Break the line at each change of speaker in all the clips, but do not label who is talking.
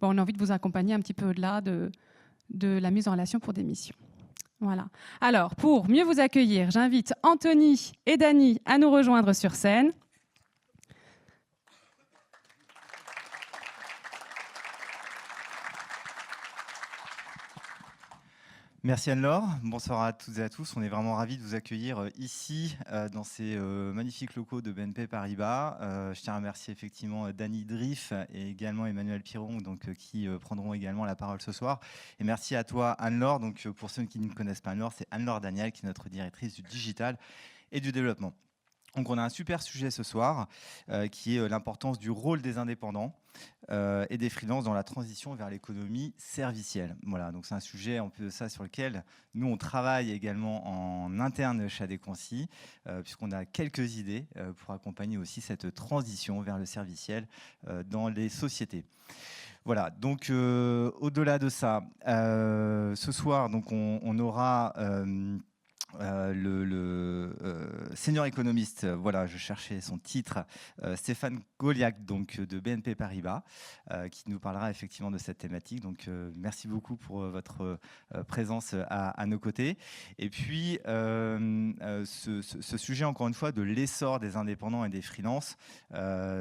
on a envie de vous accompagner un petit peu au-delà de la mise en relation pour des missions. Voilà. Alors, pour mieux vous accueillir, j'invite Anthony et Dany à nous rejoindre sur scène.
Merci Anne-Laure, bonsoir à toutes et à tous. On est vraiment ravis de vous accueillir ici dans ces magnifiques locaux de BNP Paribas. Je tiens à remercier effectivement Dany Driff et également Emmanuel Piron qui prendront également la parole ce soir. Et merci à toi Anne-Laure. Donc, pour ceux qui ne connaissent pas Anne-Laure, c'est Anne-Laure Daniel qui est notre directrice du digital et du développement. Donc on a un super sujet ce soir qui est l'importance du rôle des indépendants et des freelances dans la transition vers l'économie servicielle. Voilà, donc c'est un sujet en plus de ça sur lequel nous on travaille également en interne chez Adéquancy puisqu'on a quelques idées pour accompagner aussi cette transition vers le serviciel dans les sociétés. Voilà, donc au-delà de ça, ce soir donc on aura le senior économiste, voilà, je cherchais son titre, Stéphane Goliac, donc de BNP Paribas, qui nous parlera effectivement de cette thématique. Donc, merci beaucoup pour votre présence à nos côtés. Et puis, ce sujet, encore une fois, de l'essor des indépendants et des freelances,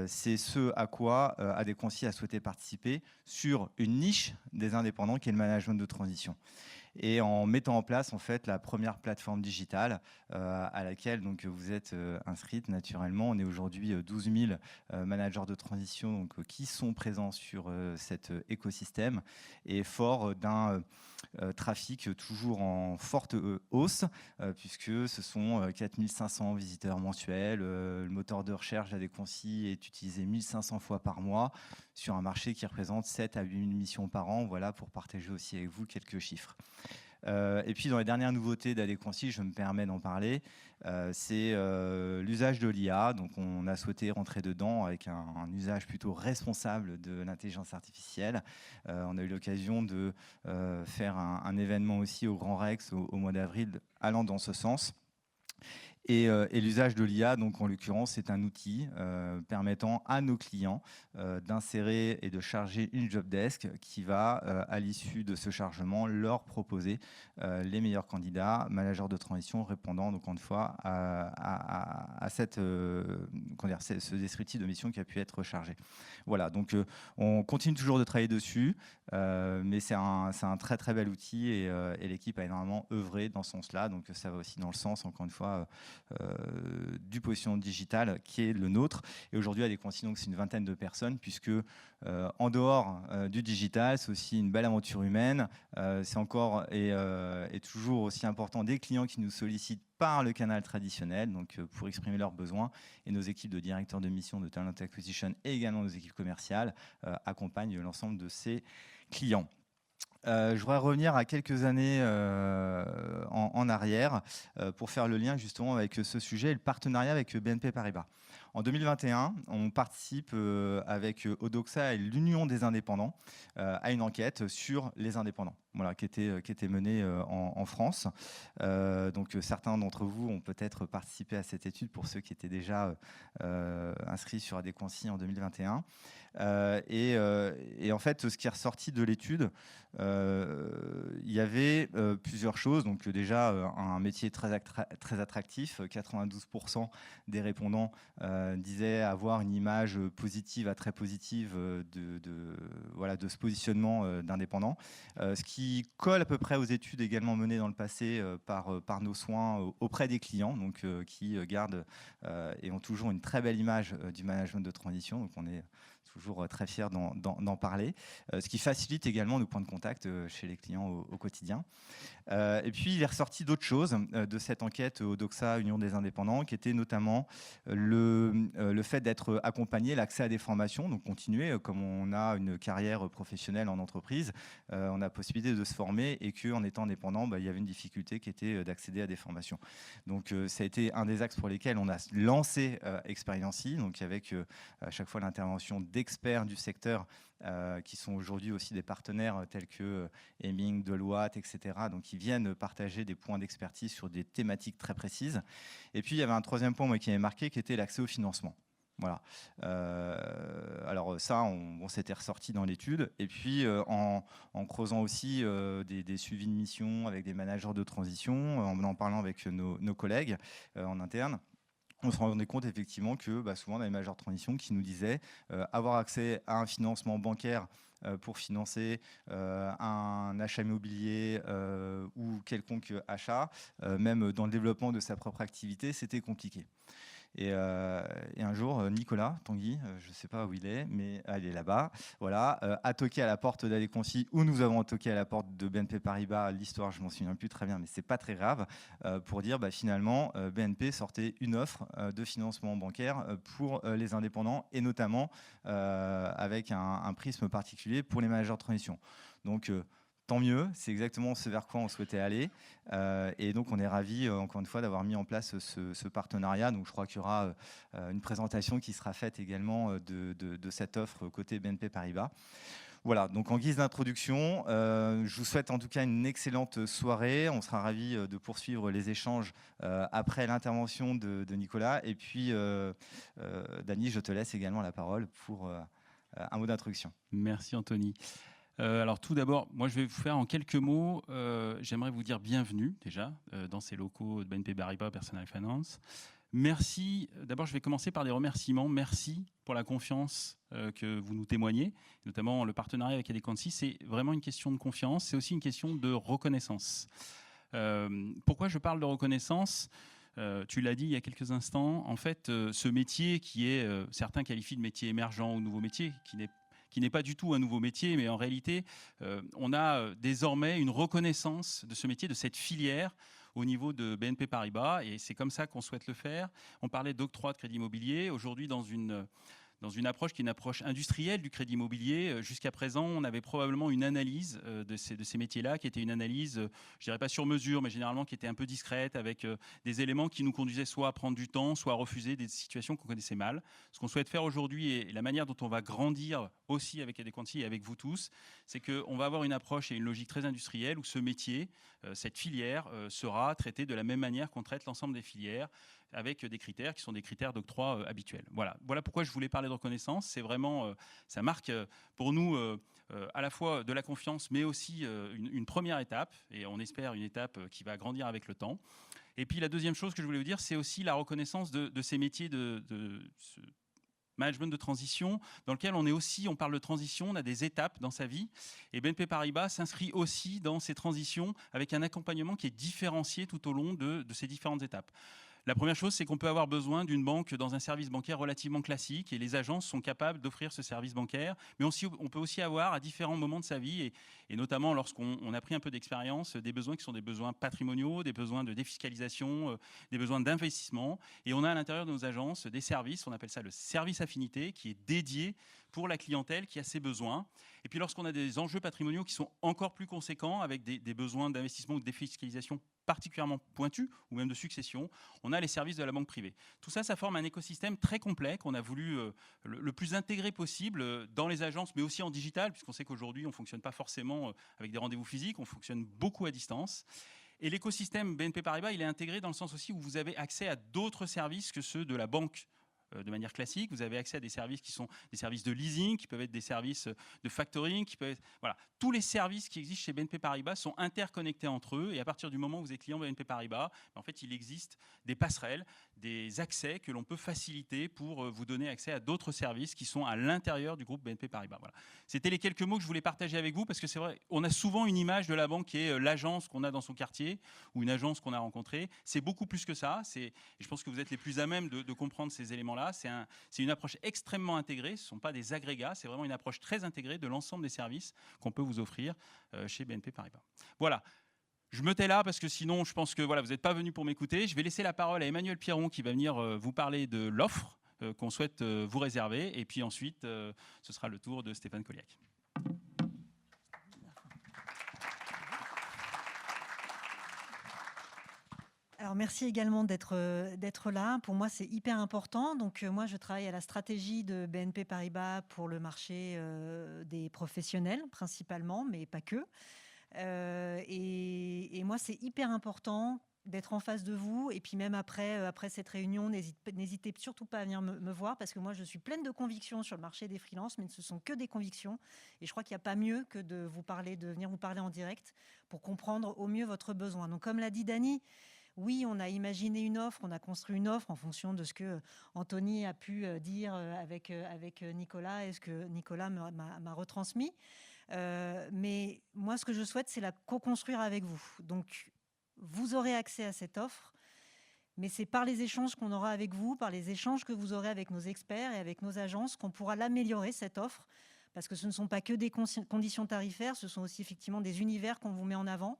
c'est ce à quoi Adéquancy a souhaité participer sur une niche des indépendants qui est le management de transition. Et en mettant en place en fait la première plateforme digitale à laquelle donc vous êtes inscrite naturellement. On est aujourd'hui 12 000 managers de transition donc, qui sont présents sur cet écosystème et fort d'un trafic toujours en forte hausse puisque ce sont 4 500 visiteurs mensuels. Le moteur de recherche d'Adéquancy est utilisé 1500 fois par mois sur un marché qui représente 7 à 8 000 missions par an. Voilà pour partager aussi avec vous quelques chiffres. Et puis dans les dernières nouveautés d'Adéquancy, je me permets d'en parler, c'est l'usage de l'IA. Donc on a souhaité rentrer dedans avec un usage plutôt responsable de l'intelligence artificielle. On a eu l'occasion de faire un événement aussi au Grand Rex au mois d'avril allant dans ce sens. Et l'usage de l'IA, donc en l'occurrence, c'est un outil permettant à nos clients d'insérer et de charger une job desk qui va, à l'issue de ce chargement, leur proposer les meilleurs candidats, managers de transition, répondant donc encore une fois à ce descriptif de mission qui a pu être chargé. Voilà, donc on continue toujours de travailler dessus, mais c'est un très très bel outil et l'équipe a énormément œuvré dans ce sens-là, donc ça va aussi dans le sens, encore une fois, du positionnement digital qui est le nôtre. Et aujourd'hui, Adéquancy, donc c'est une vingtaine de personnes, puisque en dehors du digital, c'est aussi une belle aventure humaine. C'est encore et toujours aussi important des clients qui nous sollicitent par le canal traditionnel, donc pour exprimer leurs besoins. Et nos équipes de directeurs de mission, de talent acquisition et également nos équipes commerciales accompagnent l'ensemble de ces clients. Je voudrais revenir à quelques années en arrière pour faire le lien justement avec ce sujet et le partenariat avec BNP Paribas. En 2021, on participe avec Odoxa et l'Union des indépendants à une enquête sur les indépendants, voilà, qui était menée en France. Donc certains d'entre vous ont peut-être participé à cette étude pour ceux qui étaient déjà inscrits sur Adéquancy en 2021. Et en fait, ce qui est ressorti de l'étude, il y avait plusieurs choses. Donc déjà, un métier très attractif. 92% des répondants disaient avoir une image positive à très positive de ce positionnement d'indépendant. Ce qui colle à peu près aux études également menées dans le passé par nos soins auprès des clients, donc qui gardent et ont toujours une très belle image du management de transition. Donc on est toujours très fiers d'en parler, ce qui facilite également nos points de contact chez les clients au quotidien. Et puis, il est ressorti d'autres choses de cette enquête Odoxa, Union des indépendants, qui était notamment le fait d'être accompagné, l'accès à des formations, donc continuer, comme on a une carrière professionnelle en entreprise, on a possibilité de se former et qu'en étant indépendant, il y avait une difficulté qui était d'accéder à des formations. Donc, ça a été un des axes pour lesquels on a lancé Experiency, donc avec à chaque fois l'intervention d'experts du secteur qui sont aujourd'hui aussi des partenaires tels que Heming, Deloitte, etc. Donc, qui viennent partager des points d'expertise sur des thématiques très précises. Et puis, il y avait un troisième point moi, qui m'avait marqué, qui était l'accès au financement. Voilà. Alors ça, on s'était ressorti dans l'étude. Et puis, en creusant aussi des suivis de mission avec des managers de transition, en parlant avec nos collègues en interne, on se rendait compte effectivement que souvent on a des managers de transition qui nous disaient avoir accès à un financement bancaire pour financer un achat immobilier ou quelconque achat, même dans le développement de sa propre activité, c'était compliqué. Et un jour, Nicolas Tanguy, je ne sais pas où il est, mais il est là-bas, voilà, a toqué à la porte d'Adéquancy, où nous avons toqué à la porte de BNP Paribas. L'histoire, je ne m'en souviens plus très bien, mais ce n'est pas très grave, pour dire finalement, BNP sortait une offre de financement bancaire pour les indépendants, et notamment avec un prisme particulier pour les managers de transition. Donc, tant mieux, c'est exactement ce vers quoi on souhaitait aller. Et donc, on est ravis, encore une fois, d'avoir mis en place ce partenariat. Donc, je crois qu'il y aura une présentation qui sera faite également de cette offre côté BNP Paribas. Voilà, donc en guise d'introduction, je vous souhaite en tout cas une excellente soirée. On sera ravis de poursuivre les échanges après l'intervention de Nicolas. Et puis, Dany, je te laisse également la parole pour un mot d'introduction.
Merci Anthony. Alors tout d'abord, moi je vais vous faire en quelques mots, j'aimerais vous dire bienvenue déjà dans ces locaux de BNP Paribas Personal Finance. Merci, d'abord je vais commencer par des remerciements. Merci pour la confiance que vous nous témoignez, notamment le partenariat avec Adéquancy. C'est vraiment une question de confiance, c'est aussi une question de reconnaissance. Pourquoi je parle de reconnaissance ? Tu l'as dit il y a quelques instants, en fait ce métier qui est, certains qualifient de métier émergent ou nouveau métier, qui n'est pas du tout un nouveau métier, mais en réalité, on a désormais une reconnaissance de ce métier, de cette filière au niveau de BNP Paribas, et c'est comme ça qu'on souhaite le faire. On parlait d'octroi de crédit immobilier. Aujourd'hui, dans une approche qui est une approche industrielle du crédit immobilier. Jusqu'à présent, on avait probablement une analyse de ces métiers-là qui était une analyse, je dirais pas sur mesure, mais généralement qui était un peu discrète, avec des éléments qui nous conduisaient soit à prendre du temps, soit à refuser des situations qu'on connaissait mal. Ce qu'on souhaite faire aujourd'hui et la manière dont on va grandir aussi avec Adéquancy et avec vous tous, c'est qu'on va avoir une approche et une logique très industrielle où ce métier, cette filière, sera traitée de la même manière qu'on traite l'ensemble des filières, avec des critères qui sont des critères d'octroi habituels. Voilà pourquoi je voulais parler de reconnaissance. C'est vraiment, ça marque pour nous à la fois de la confiance, mais aussi une première étape, et on espère une étape qui va grandir avec le temps. Et puis la deuxième chose que je voulais vous dire, c'est aussi la reconnaissance de ces métiers de ce management de transition, dans lequel on parle de transition, on a des étapes dans sa vie, et BNP Paribas s'inscrit aussi dans ces transitions avec un accompagnement qui est différencié tout au long de ces différentes étapes. La première chose, c'est qu'on peut avoir besoin d'une banque dans un service bancaire relativement classique, et les agences sont capables d'offrir ce service bancaire. Mais on peut aussi avoir à différents moments de sa vie, et notamment lorsqu'on a pris un peu d'expérience, des besoins qui sont des besoins patrimoniaux, des besoins de défiscalisation, des besoins d'investissement. Et on a à l'intérieur de nos agences des services, on appelle ça le service affinité, qui est dédié pour la clientèle qui a ses besoins. Et puis lorsqu'on a des enjeux patrimoniaux qui sont encore plus conséquents, avec des besoins d'investissement ou de défiscalisation particulièrement pointus, ou même de succession, on a les services de la banque privée. Tout ça, ça forme un écosystème très complet qu'on a voulu le plus intégré possible dans les agences, mais aussi en digital, puisqu'on sait qu'aujourd'hui, on ne fonctionne pas forcément avec des rendez-vous physiques, on fonctionne beaucoup à distance. Et l'écosystème BNP Paribas, il est intégré dans le sens aussi où vous avez accès à d'autres services que ceux de la banque de manière classique. Vous avez accès à des services qui sont des services de leasing, qui peuvent être des services de factoring, qui peuvent être... Voilà. Tous les services qui existent chez BNP Paribas sont interconnectés entre eux, et à partir du moment où vous êtes client BNP Paribas, en fait, il existe des passerelles, des accès que l'on peut faciliter pour vous donner accès à d'autres services qui sont à l'intérieur du groupe BNP Paribas. Voilà. C'était les quelques mots que je voulais partager avec vous, parce que c'est vrai, on a souvent une image de la banque qui est l'agence qu'on a dans son quartier ou une agence qu'on a rencontrée. C'est beaucoup plus que ça. Et je pense que vous êtes les plus à même de comprendre ces éléments-là. C'est une approche extrêmement intégrée, ce ne sont pas des agrégats, c'est vraiment une approche très intégrée de l'ensemble des services qu'on peut vous offrir chez BNP Paribas. Voilà, je me tais là parce que sinon je pense que voilà, vous n'êtes pas venu pour m'écouter. Je vais laisser la parole à Emmanuel Pierron qui va venir vous parler de l'offre qu'on souhaite vous réserver, et puis ensuite ce sera le tour de Stéphane Colliac.
Alors, merci également d'être là. Pour moi, c'est hyper important. Donc, moi, je travaille à la stratégie de BNP Paribas pour le marché des professionnels, principalement, mais pas que. Et moi, c'est hyper important d'être en face de vous. Et puis même après cette réunion, n'hésitez surtout pas à venir me voir, parce que moi, je suis pleine de convictions sur le marché des freelances, mais ce sont que des convictions. Et je crois qu'il n'y a pas mieux que de venir vous parler en direct pour comprendre au mieux votre besoin. Donc, comme l'a dit Dany, oui, on a imaginé une offre, on a construit une offre en fonction de ce que Anthony a pu dire avec Nicolas et ce que Nicolas m'a retransmis. Mais moi, ce que je souhaite, c'est la co-construire avec vous. Donc, vous aurez accès à cette offre, mais c'est par les échanges qu'on aura avec vous, par les échanges que vous aurez avec nos experts et avec nos agences, qu'on pourra l'améliorer, cette offre, parce que ce ne sont pas que des conditions tarifaires, ce sont aussi effectivement des univers qu'on vous met en avant,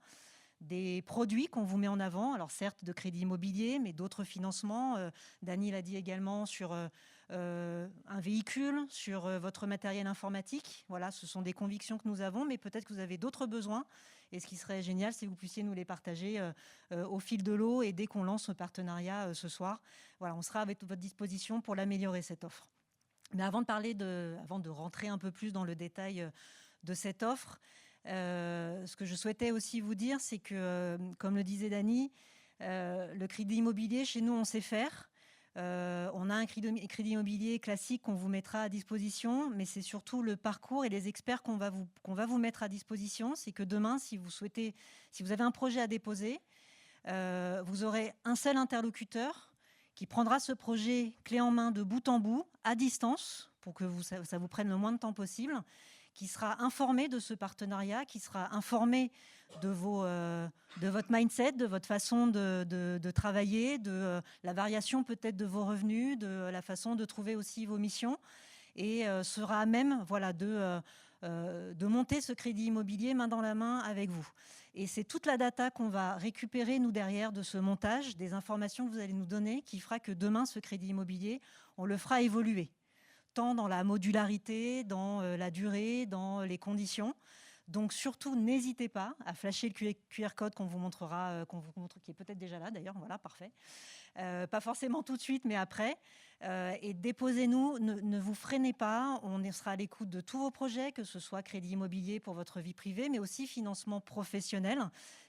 des produits qu'on vous met en avant, alors certes de crédit immobilier, mais d'autres financements. Dany l'a dit également sur un véhicule, sur votre matériel informatique. Voilà, ce sont des convictions que nous avons, mais peut-être que vous avez d'autres besoins. Et ce qui serait génial, c'est que vous puissiez nous les partager au fil de l'eau et dès qu'on lance ce partenariat ce soir. Voilà, on sera avec votre disposition pour l'améliorer, cette offre. Mais avant de rentrer un peu plus dans le détail de cette offre, ce que je souhaitais aussi vous dire, c'est que, comme le disait Dany, le crédit immobilier, chez nous, on sait faire. On a un crédit immobilier classique qu'on vous mettra à disposition, mais c'est surtout le parcours et les experts qu'on va vous mettre à disposition. C'est que demain, si vous avez un projet à déposer, vous aurez un seul interlocuteur qui prendra ce projet clé en main de bout en bout, à distance, pour que ça vous prenne le moins de temps possible, qui sera informé de ce partenariat, qui sera informé de votre mindset, de votre façon de travailler, de la variation peut-être de vos revenus, de la façon de trouver aussi vos missions, et sera à même de monter ce crédit immobilier main dans la main avec vous. Et c'est toute la data qu'on va récupérer, nous, derrière de ce montage, des informations que vous allez nous donner, qui fera que demain, ce crédit immobilier, on le fera évoluer, tant dans la modularité, dans la durée, dans les conditions. Donc surtout, n'hésitez pas à flasher le QR code qu'on vous montrera, qui est peut-être déjà là d'ailleurs, voilà, parfait. Pas forcément tout de suite, mais après. Et déposez-nous, ne vous freinez pas, on sera à l'écoute de tous vos projets, que ce soit crédit immobilier pour votre vie privée, mais aussi financement professionnel,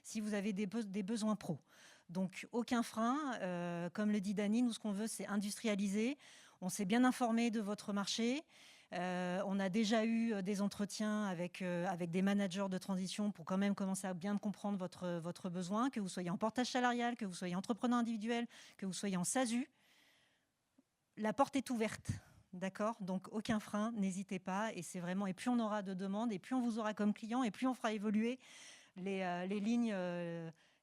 si vous avez des besoins pro. Donc aucun frein, comme le dit Dany, nous ce qu'on veut, c'est industrialiser. On s'est bien informé de votre marché. On a déjà eu des entretiens avec des managers de transition pour quand même commencer à bien comprendre votre besoin, que vous soyez en portage salarial, que vous soyez entrepreneur individuel, que vous soyez en SASU. La porte est ouverte, d'accord ? Donc aucun frein, n'hésitez pas. Et c'est vraiment, et plus on aura de demandes, et plus on vous aura comme client, et plus on fera évoluer les lignes,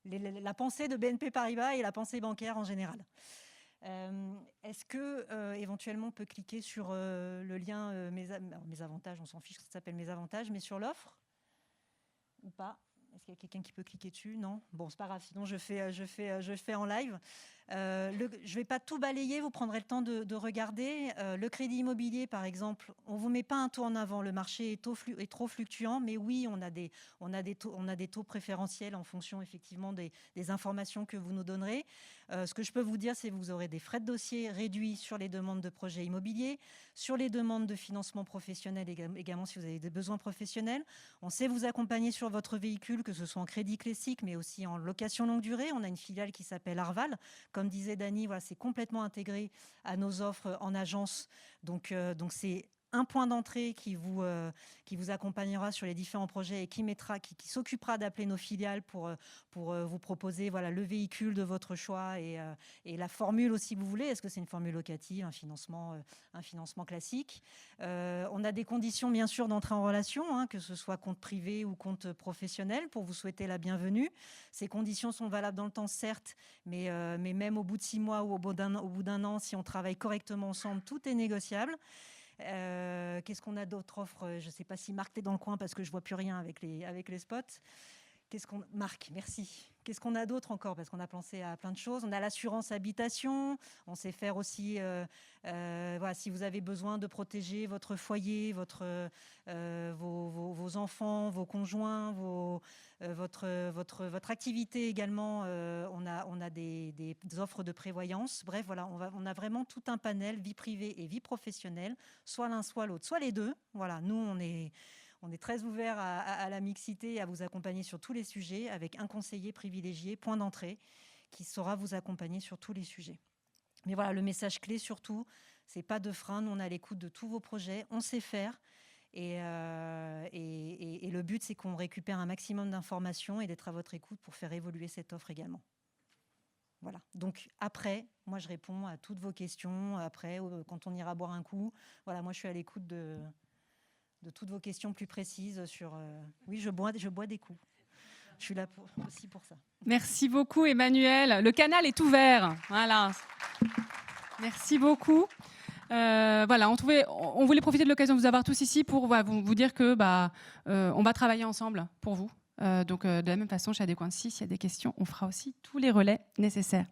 la pensée de BNP Paribas et la pensée bancaire en général. Est-ce que éventuellement on peut cliquer sur le lien mes avantages, on s'en fiche, ça s'appelle mes avantages, mais sur l'offre ou pas? Est-ce qu'il y a quelqu'un qui peut cliquer dessus? Non. Bon, c'est pas grave. Sinon, je fais en live. Je vais pas tout balayer. Vous prendrez le temps de regarder. Le crédit immobilier, par exemple, on vous met pas un taux en avant. Le marché est trop fluctuant, mais oui, on a des taux préférentiels en fonction effectivement des informations que vous nous donnerez. Ce que je peux vous dire, c'est que vous aurez des frais de dossier réduits sur les demandes de projets immobiliers, sur les demandes de financement professionnel également si vous avez des besoins professionnels. On sait vous accompagner sur votre véhicule, que ce soit en crédit classique, mais aussi en location longue durée. On a une filiale qui s'appelle Arval. Comme disait Dany, voilà, c'est complètement intégré à nos offres en agence. Donc c'est un point d'entrée qui vous accompagnera sur les différents projets et qui s'occupera d'appeler nos filiales pour vous proposer voilà, le véhicule de votre choix et la formule aussi que vous voulez. Est-ce que c'est une formule locative, un financement classique? On a des conditions bien sûr d'entrée en relation, que ce soit compte privé ou compte professionnel, pour vous souhaiter la bienvenue. Ces conditions sont valables dans le temps, certes, mais même au bout de 6 mois ou au bout d'un an, si on travaille correctement ensemble, tout est négociable. Qu'est-ce qu'on a d'autres offres? Je ne sais pas si Marc est dans le coin parce que je ne vois plus rien avec les spots. Marc, merci. Qu'est-ce qu'on a d'autre encore? Parce qu'on a pensé à plein de choses. On a l'assurance habitation. On sait faire aussi, voilà, si vous avez besoin de protéger votre foyer, vos enfants, vos conjoints, votre activité également. On a des offres de prévoyance. Bref, voilà, on a vraiment tout un panel, vie privée et vie professionnelle, soit l'un, soit l'autre, soit les deux. Voilà, nous, on est très ouvert à la mixité et à vous accompagner sur tous les sujets avec un conseiller privilégié, point d'entrée, qui saura vous accompagner sur tous les sujets. Mais voilà, le message clé surtout, c'est pas de frein. Nous, on est à l'écoute de tous vos projets, on sait faire. Et le but, c'est qu'on récupère un maximum d'informations et d'être à votre écoute pour faire évoluer cette offre également. Voilà. Donc après, moi, je réponds à toutes vos questions. Après, quand on ira boire un coup, voilà, moi, je suis à l'écoute de toutes vos questions plus précises sur. Oui, je bois des coups. Je suis là aussi pour ça.
Merci beaucoup, Emmanuel. Le canal est ouvert. Voilà. Merci beaucoup. Voilà, on voulait profiter de l'occasion de vous avoir tous ici pour vous dire que on va travailler ensemble pour vous. Donc, de la même façon, chez Adéquin 6, s'il y a des questions, on fera aussi tous les relais nécessaires.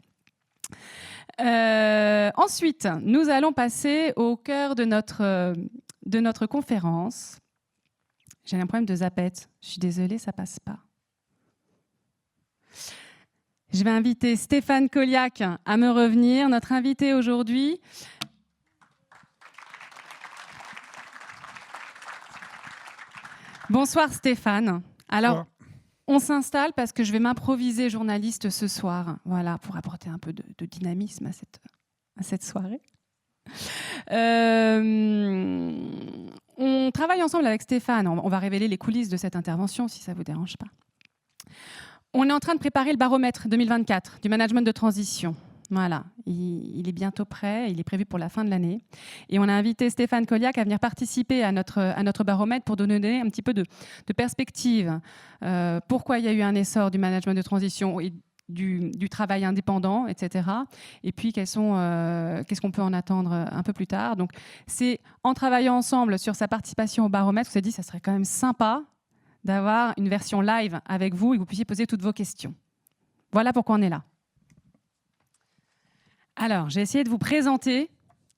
Ensuite, nous allons passer au cœur de notre conférence. J'ai un problème de zappette. Je suis désolée, ça passe pas. Je vais inviter Stéphane Colliac à me revenir. Notre invité aujourd'hui. Bonsoir Stéphane. Alors, on s'installe parce que je vais m'improviser journaliste ce soir, voilà, pour apporter un peu de dynamisme à cette soirée. On travaille ensemble avec Stéphane. On va révéler les coulisses de cette intervention si ça ne vous dérange pas. On est en train de préparer le baromètre 2024 du management de transition. Voilà, il est bientôt prêt, il est prévu pour la fin de l'année. Et on a invité Stéphane Colliac à venir participer à notre baromètre pour donner un petit peu de perspective. Pourquoi il y a eu un essor du management de transition et du travail indépendant, etc. Et puis, qu'est-ce qu'on peut en attendre un peu plus tard. Donc, c'est en travaillant ensemble sur sa participation au baromètre, on s'est dit que ça serait quand même sympa d'avoir une version live avec vous et que vous puissiez poser toutes vos questions. Voilà pourquoi on est là. Alors, j'ai essayé de vous présenter,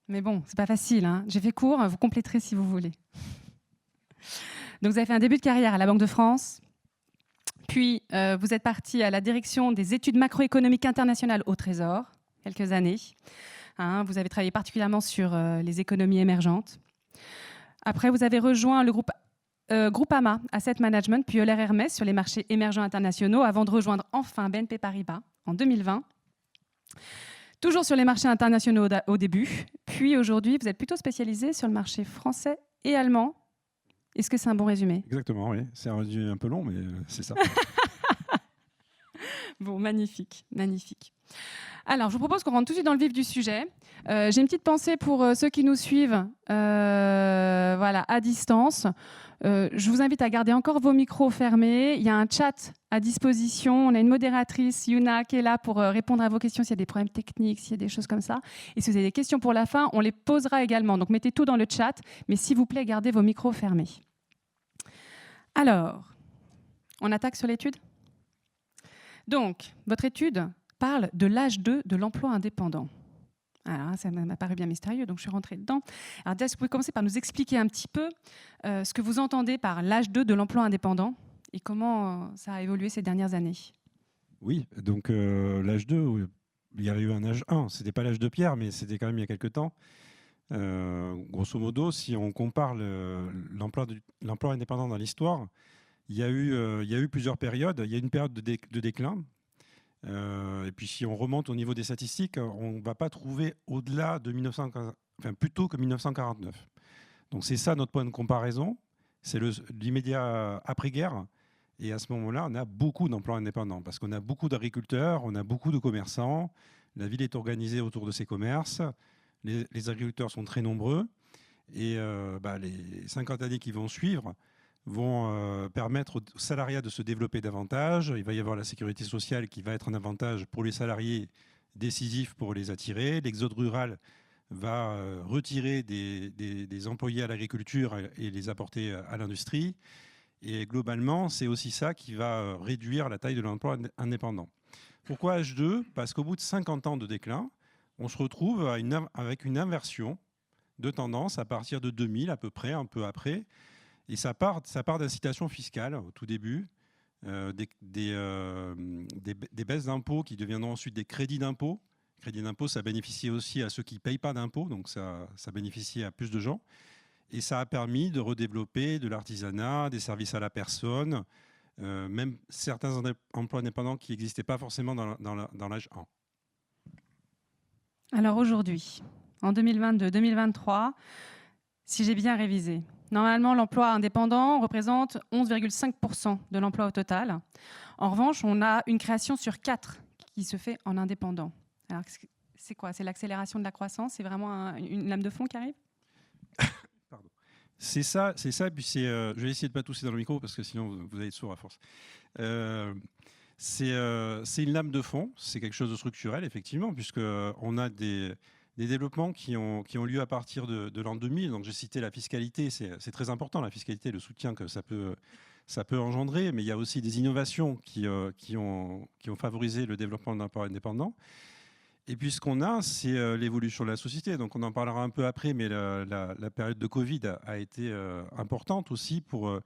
mais bon, c'est pas facile, hein. J'ai fait court, vous compléterez si vous voulez. Donc, vous avez fait un début de carrière à la Banque de France, puis vous êtes parti à la direction des études macroéconomiques internationales au Trésor, quelques années. Hein, vous avez travaillé particulièrement sur les économies émergentes. Après, vous avez rejoint le groupe Groupama Asset Management, puis Euler Hermès sur les marchés émergents internationaux, avant de rejoindre enfin BNP Paribas en 2020. Toujours sur les marchés internationaux au début, puis aujourd'hui, vous êtes plutôt spécialisé sur le marché français et allemand. Est-ce que c'est un bon résumé ?
Exactement, oui. C'est un résumé un peu long, mais c'est ça.
Bon, magnifique, magnifique. Alors, je vous propose qu'on rentre tout de suite dans le vif du sujet. J'ai une petite pensée pour ceux qui nous suivent voilà, à distance. Je vous invite à garder encore vos micros fermés. Il y a un chat à disposition. On a une modératrice, Yuna, qui est là pour répondre à vos questions s'il y a des problèmes techniques, s'il y a des choses comme ça. Et si vous avez des questions pour la fin, on les posera également. Donc, mettez tout dans le chat. Mais s'il vous plaît, gardez vos micros fermés. Alors, on attaque sur l'étude ? Donc, votre étude parle de l'âge 2 de l'emploi indépendant. Alors, ça m'a paru bien mystérieux, donc je suis rentrée dedans. Alors, est-ce que vous pouvez commencer par nous expliquer un petit peu ce que vous entendez par l'âge 2 de l'emploi indépendant et comment ça a évolué ces dernières années ?
Oui, donc l'âge 2, il y avait eu un âge 1. Ce n'était pas l'âge de pierre, mais c'était quand même il y a quelques temps. Grosso modo, si on compare l'emploi indépendant dans l'histoire, il y a eu plusieurs périodes. Il y a une période de déclin. Et puis si on remonte au niveau des statistiques, on ne va pas trouver au-delà de plutôt que 1949. Donc c'est ça notre point de comparaison, c'est l'immédiat après-guerre. Et à ce moment-là, on a beaucoup d'emplois indépendants parce qu'on a beaucoup d'agriculteurs, on a beaucoup de commerçants. La ville est organisée autour de ces commerces. Les agriculteurs sont très nombreux. Et les 50 années qui vont suivre vont permettre aux salariés de se développer davantage. Il va y avoir la sécurité sociale qui va être un avantage pour les salariés décisif pour les attirer. L'exode rural va retirer des employés à l'agriculture et les apporter à l'industrie. Et globalement, c'est aussi ça qui va réduire la taille de l'emploi indépendant. Pourquoi H2 ? Parce qu'au bout de 50 ans de déclin, on se retrouve avec une inversion de tendance à partir de 2000 à peu près, un peu après. Et ça part d'incitation fiscale au tout début, des baisses d'impôts qui deviendront ensuite des crédits d'impôts. Crédits d'impôts, ça bénéficie aussi à ceux qui ne payent pas d'impôts, donc ça bénéficie à plus de gens. Et ça a permis de redévelopper de l'artisanat, des services à la personne, même certains emplois indépendants qui n'existaient pas forcément dans l'âge 1.
Alors aujourd'hui, en 2022-2023, si j'ai bien révisé, normalement l'emploi indépendant représente 11,5% de l'emploi au total. En revanche, on a une création sur 4 qui se fait en indépendant. Alors c'est quoi? C'est l'accélération de la croissance? C'est vraiment une lame de fond qui arrive?
Pardon. C'est ça. Puis je vais essayer de ne pas tousser dans le micro parce que sinon vous allez être sourd à force. C'est une lame de fond, c'est quelque chose de structurel, effectivement, puisqu'on a des développements qui ont lieu à partir de l'an 2000. Donc j'ai cité la fiscalité, c'est très important, la fiscalité, le soutien que ça peut engendrer, mais il y a aussi des innovations qui ont favorisé le développement de l'emploi indépendant. Et puis ce qu'on a, c'est l'évolution de la société. Donc on en parlera un peu après, mais la période de Covid a été importante aussi pour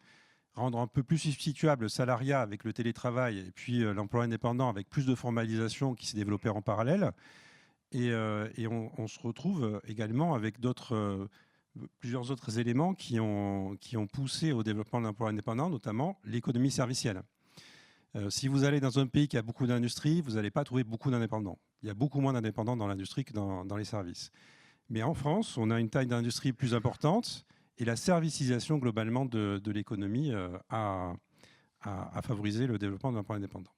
rendre un peu plus substituable le salariat avec le télétravail et puis l'emploi indépendant avec plus de formalisation qui s'est développée en parallèle. Et on se retrouve également avec plusieurs autres éléments qui ont poussé au développement de l'emploi indépendant, notamment l'économie servicielle. Si vous allez dans un pays qui a beaucoup d'industrie, vous n'allez pas trouver beaucoup d'indépendants. Il y a beaucoup moins d'indépendants dans l'industrie que dans les services. Mais en France, on a une taille d'industrie plus importante et la servicisation globalement de l'économie a favorisé le développement de l'emploi indépendant.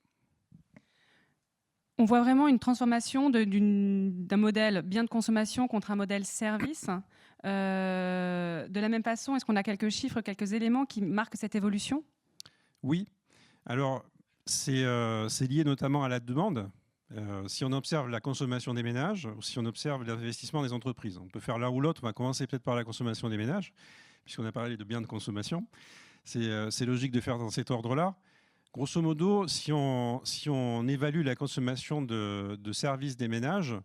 On voit vraiment une transformation d'un modèle bien de consommation contre un modèle service. De la même façon, est-ce qu'on a quelques chiffres, quelques éléments qui marquent cette évolution?
Oui. Alors, c'est lié notamment à la demande. Si on observe la consommation des ménages ou si on observe l'investissement des entreprises, on peut faire l'un ou l'autre. On va commencer peut-être par la consommation des ménages, puisqu'on a parlé de biens de consommation. C'est logique de faire dans cet ordre-là. Grosso modo, si on évalue la consommation de services des ménages,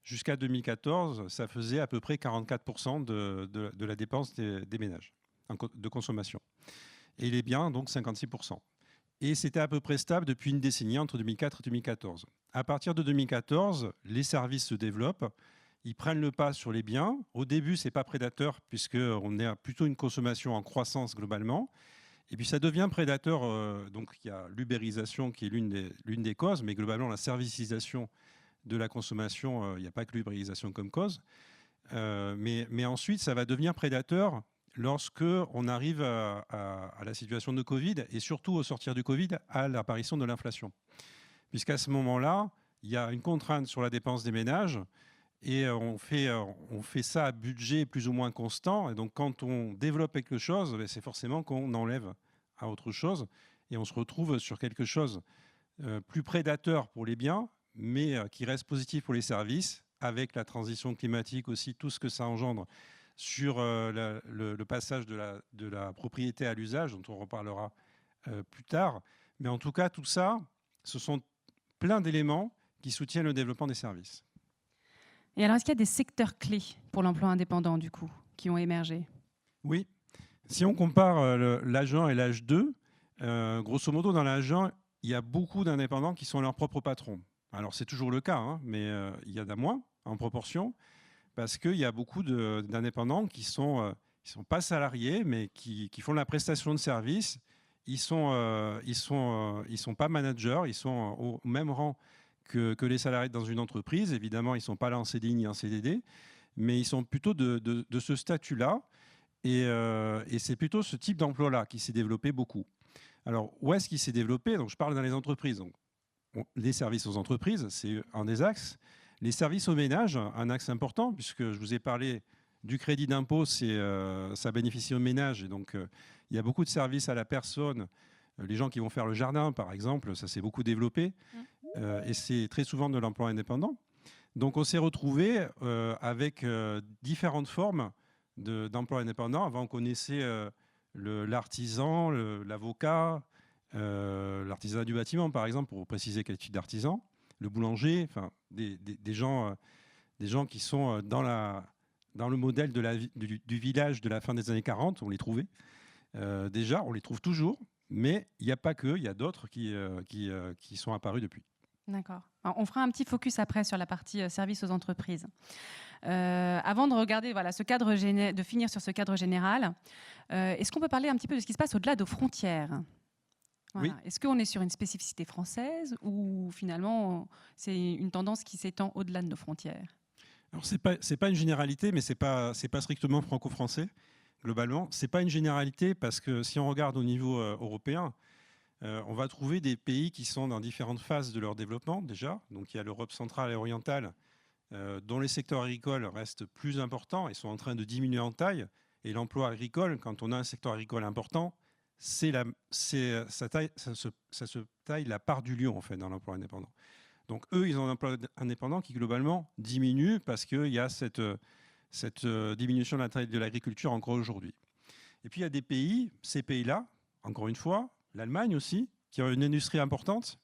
jusqu'à 2014, ça faisait à peu près 44% de la dépense des ménages de consommation. Et les biens, donc 56%. Et c'était à peu près stable depuis une décennie, entre 2004 et 2014. À partir de 2014, les services se développent, ils prennent le pas sur les biens. Au début, ce n'est pas prédateur, puisqu'on est plutôt une consommation en croissance globalement. Et puis ça devient prédateur, donc il y a l'ubérisation qui est l'une des causes, mais globalement la servicisation de la consommation, il n'y a pas que l'ubérisation comme cause. Mais ensuite, ça va devenir prédateur lorsque on arrive à la situation de Covid et surtout au sortir du Covid, à l'apparition de l'inflation. Puisqu'à ce moment-là, il y a une contrainte sur la dépense des ménages et on fait ça à budget plus ou moins constant. Et donc quand on développe quelque chose, c'est forcément qu'on enlève à autre chose et on se retrouve sur quelque chose plus prédateur pour les biens, mais qui reste positif pour les services, avec la transition climatique aussi, tout ce que ça engendre sur le passage de la propriété à l'usage, dont on reparlera plus tard. Mais en tout cas, tout ça, ce sont plein d'éléments qui soutiennent le développement des services.
Et alors, est-ce qu'il y a des secteurs clés pour l'emploi indépendant, du coup, qui ont émergé?
Oui. Si on compare l'âge 1 et l'âge 2, grosso modo, dans l'âge 1, il y a beaucoup d'indépendants qui sont leurs propres patrons. Alors, c'est toujours le cas, hein, mais il y en a moins en proportion, parce qu'il y a beaucoup d'indépendants qui sont pas salariés, mais qui font la prestation de service. Ils sont pas managers, ils sont au même rang que les salariés dans une entreprise. Évidemment, ils ne sont pas là en CDI ni en CDD, mais ils sont plutôt de ce statut-là. Et c'est plutôt ce type d'emploi-là qui s'est développé beaucoup. Alors, où est-ce qu'il s'est développé? Donc, je parle dans les entreprises. Donc, les services aux entreprises, c'est un des axes. Les services aux ménages, un axe important, puisque je vous ai parlé du crédit d'impôt, ça bénéficie aux ménages. Et donc, il y a beaucoup de services à la personne. Les gens qui vont faire le jardin, par exemple, ça s'est beaucoup développé. Et c'est très souvent de l'emploi indépendant. Donc, on s'est retrouvé avec différentes formes d'emploi indépendant. Avant, on connaissait l'artisan, l'avocat, l'artisanat du bâtiment, par exemple, pour préciser quel type d'artisan, le boulanger, enfin, des gens qui sont dans le modèle du village de la fin des années 40, on les trouvait. Déjà, on les trouve toujours, mais il n'y a pas que, il y a d'autres qui sont apparus depuis.
D'accord. Alors, on fera un petit focus après sur la partie services aux entreprises. Avant de regarder ce cadre de finir sur ce cadre général, est-ce qu'on peut parler un petit peu de ce qui se passe au-delà de nos frontières? Voilà. Est-ce qu'on est sur une spécificité française ou finalement c'est une tendance qui s'étend au-delà de nos frontières?
Alors, c'est pas une généralité, mais c'est pas strictement franco-français. Globalement, c'est pas une généralité parce que si on regarde au niveau européen, on va trouver des pays qui sont dans différentes phases de leur développement déjà. Donc il y a l'Europe centrale et orientale, dont les secteurs agricoles restent plus importants et sont en train de diminuer en taille. Et l'emploi agricole, quand on a un secteur agricole important, ça se taille la part du lion en fait dans l'emploi indépendant. Donc eux, ils ont un emploi indépendant qui globalement diminue parce qu'il y a cette diminution de la taille de l'agriculture encore aujourd'hui. Et puis il y a des pays, ces pays-là, encore une fois, l'Allemagne aussi, qui a une industrie importante.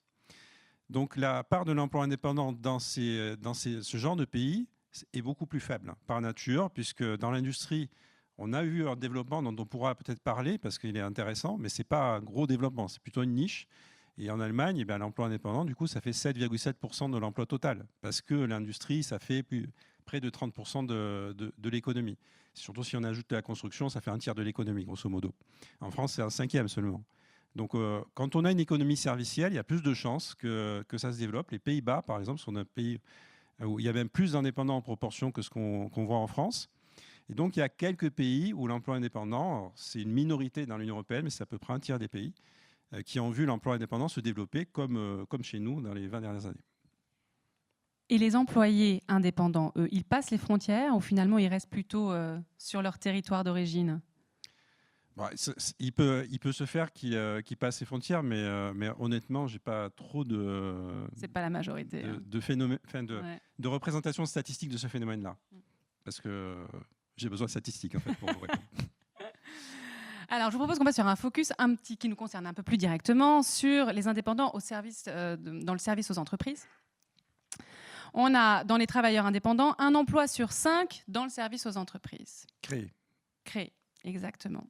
Donc la part de l'emploi indépendant dans ce genre de pays est beaucoup plus faible par nature, puisque dans l'industrie, on a eu un développement dont on pourra peut-être parler parce qu'il est intéressant, mais ce n'est pas un gros développement, c'est plutôt une niche. Et en Allemagne, l'emploi indépendant, du coup, ça fait 7,7% de l'emploi total, parce que l'industrie, ça fait près de 30% de l'économie. Surtout si on ajoute la construction, ça fait un tiers de l'économie, grosso modo. En France, c'est un cinquième seulement. Donc, quand on a une économie servicielle, il y a plus de chances que ça se développe. Les Pays-Bas, par exemple, sont un pays où il y a même plus d'indépendants en proportion que ce qu'on voit en France. Et donc, il y a quelques pays où l'emploi indépendant, c'est une minorité dans l'Union européenne, mais c'est à peu près un tiers des pays, qui ont vu l'emploi indépendant se développer comme chez nous dans les 20 dernières années.
Et les employés indépendants, eux, ils passent les frontières ou finalement ils restent plutôt sur leur territoire d'origine?
Il peut se faire qu'ils passent les frontières, mais honnêtement, j'ai pas trop
C'est pas la majorité.
de représentation statistique de ce phénomène-là. Parce que j'ai besoin de statistiques en fait, pour vous répondre.
Alors, je vous propose qu'on passe sur un focus qui nous concerne un peu plus directement sur les indépendants au service, dans le service aux entreprises. On a, dans les travailleurs indépendants, 1 emploi sur 5 dans le service aux entreprises. Créé, exactement.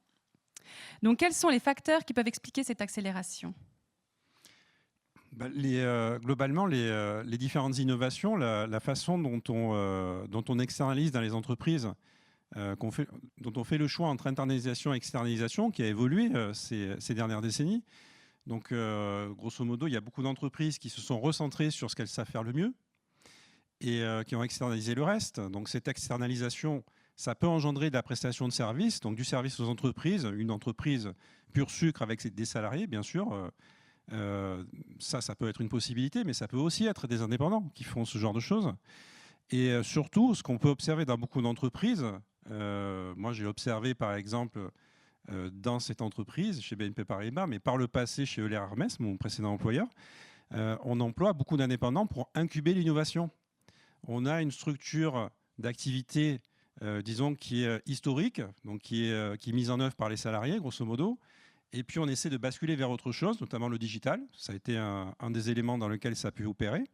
Donc, quels sont les facteurs qui peuvent expliquer cette accélération?
Globalement, les différentes innovations, la façon dont on externalise dans les entreprises, dont on fait le choix entre internalisation et externalisation, qui a évolué ces dernières décennies. Donc, grosso modo, il y a beaucoup d'entreprises qui se sont recentrées sur ce qu'elles savent faire le mieux et qui ont externalisé le reste. Donc, cette externalisation, ça peut engendrer de la prestation de services, donc du service aux entreprises, une entreprise pur sucre avec des salariés, bien sûr. Ça peut être une possibilité, mais ça peut aussi être des indépendants qui font ce genre de choses. Et surtout, ce qu'on peut observer dans beaucoup d'entreprises, moi j'ai observé par exemple dans cette entreprise, chez BNP Paribas, mais par le passé chez Euler Hermès, mon précédent employeur, on emploie beaucoup d'indépendants pour incuber l'innovation. On a une structure d'activité, disons, qui est historique, donc qui est mise en œuvre par les salariés, grosso modo. Et puis on essaie de basculer vers autre chose, notamment le digital. Ça a été un des éléments dans lequel ça a pu opérer.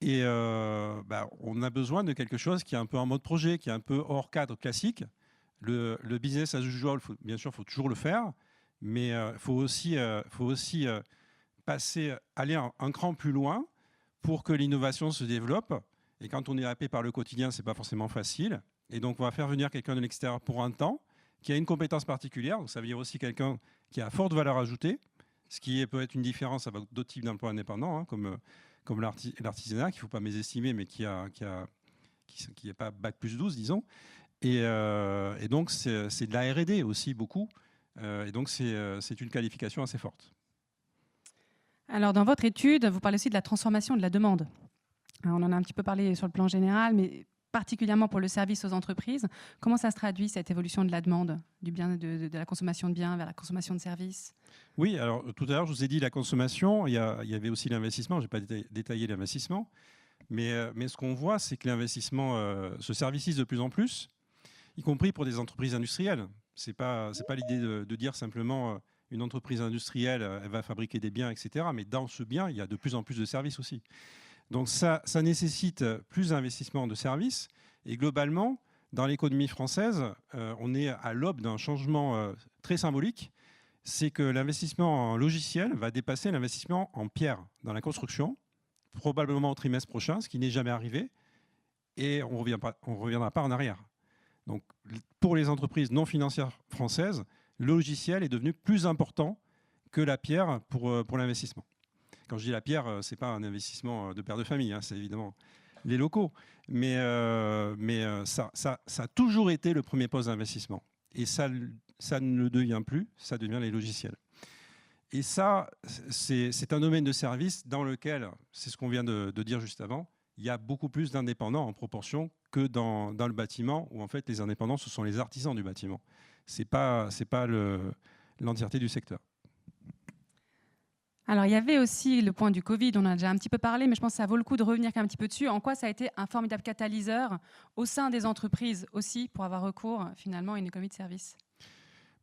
Et on a besoin de quelque chose qui est un peu en mode projet, qui est un peu hors cadre classique. Le business as usual, bien sûr, il faut toujours le faire, mais il faut aussi aller un cran plus loin pour que l'innovation se développe. Et quand on est happé par le quotidien, ce n'est pas forcément facile. Et donc, on va faire venir quelqu'un de l'extérieur pour un temps, qui a une compétence particulière. Donc, ça veut dire aussi quelqu'un qui a forte valeur ajoutée, ce qui peut être une différence avec d'autres types d'emplois indépendants, hein, comme l'artisanat, qu'il ne faut pas mésestimer, mais qui n'est pas bac plus 12, disons. Et donc, c'est de la R&D aussi, beaucoup. Et donc, c'est une qualification assez forte.
Alors, dans votre étude, vous parlez aussi de la transformation de la demande. Alors, on en a un petit peu parlé sur le plan général, mais particulièrement pour le service aux entreprises. Comment ça se traduit, cette évolution de la demande, de la consommation de biens vers la consommation de services?
Oui, alors tout à l'heure, je vous ai dit la consommation, il y avait aussi l'investissement, je n'ai pas détaillé l'investissement, mais ce qu'on voit, c'est que l'investissement se servicise de plus en plus, y compris pour des entreprises industrielles. Ce n'est pas l'idée de dire simplement une entreprise industrielle, elle va fabriquer des biens, etc. Mais dans ce bien, il y a de plus en plus de services aussi. Donc ça nécessite plus d'investissement de services. Et globalement, dans l'économie française, on est à l'aube d'un changement très symbolique. C'est que l'investissement en logiciel va dépasser l'investissement en pierre dans la construction, probablement au trimestre prochain, ce qui n'est jamais arrivé. Et on ne reviendra pas en arrière. Donc pour les entreprises non financières françaises, le logiciel est devenu plus important que la pierre pour l'investissement. Quand je dis la pierre, ce n'est pas un investissement de père de famille, hein, c'est évidemment les locaux. Mais ça a toujours été le premier poste d'investissement. Et ça ne le devient plus, ça devient les logiciels. Et ça, c'est un domaine de service dans lequel, c'est ce qu'on vient de dire juste avant, il y a beaucoup plus d'indépendants en proportion que dans le bâtiment, où en fait les indépendants, ce sont les artisans du bâtiment. Ce n'est pas l'entièreté du secteur.
Alors, il y avait aussi le point du Covid, on en a déjà un petit peu parlé, mais je pense que ça vaut le coup de revenir un petit peu dessus. En quoi ça a été un formidable catalyseur au sein des entreprises aussi pour avoir recours finalement à une économie de service?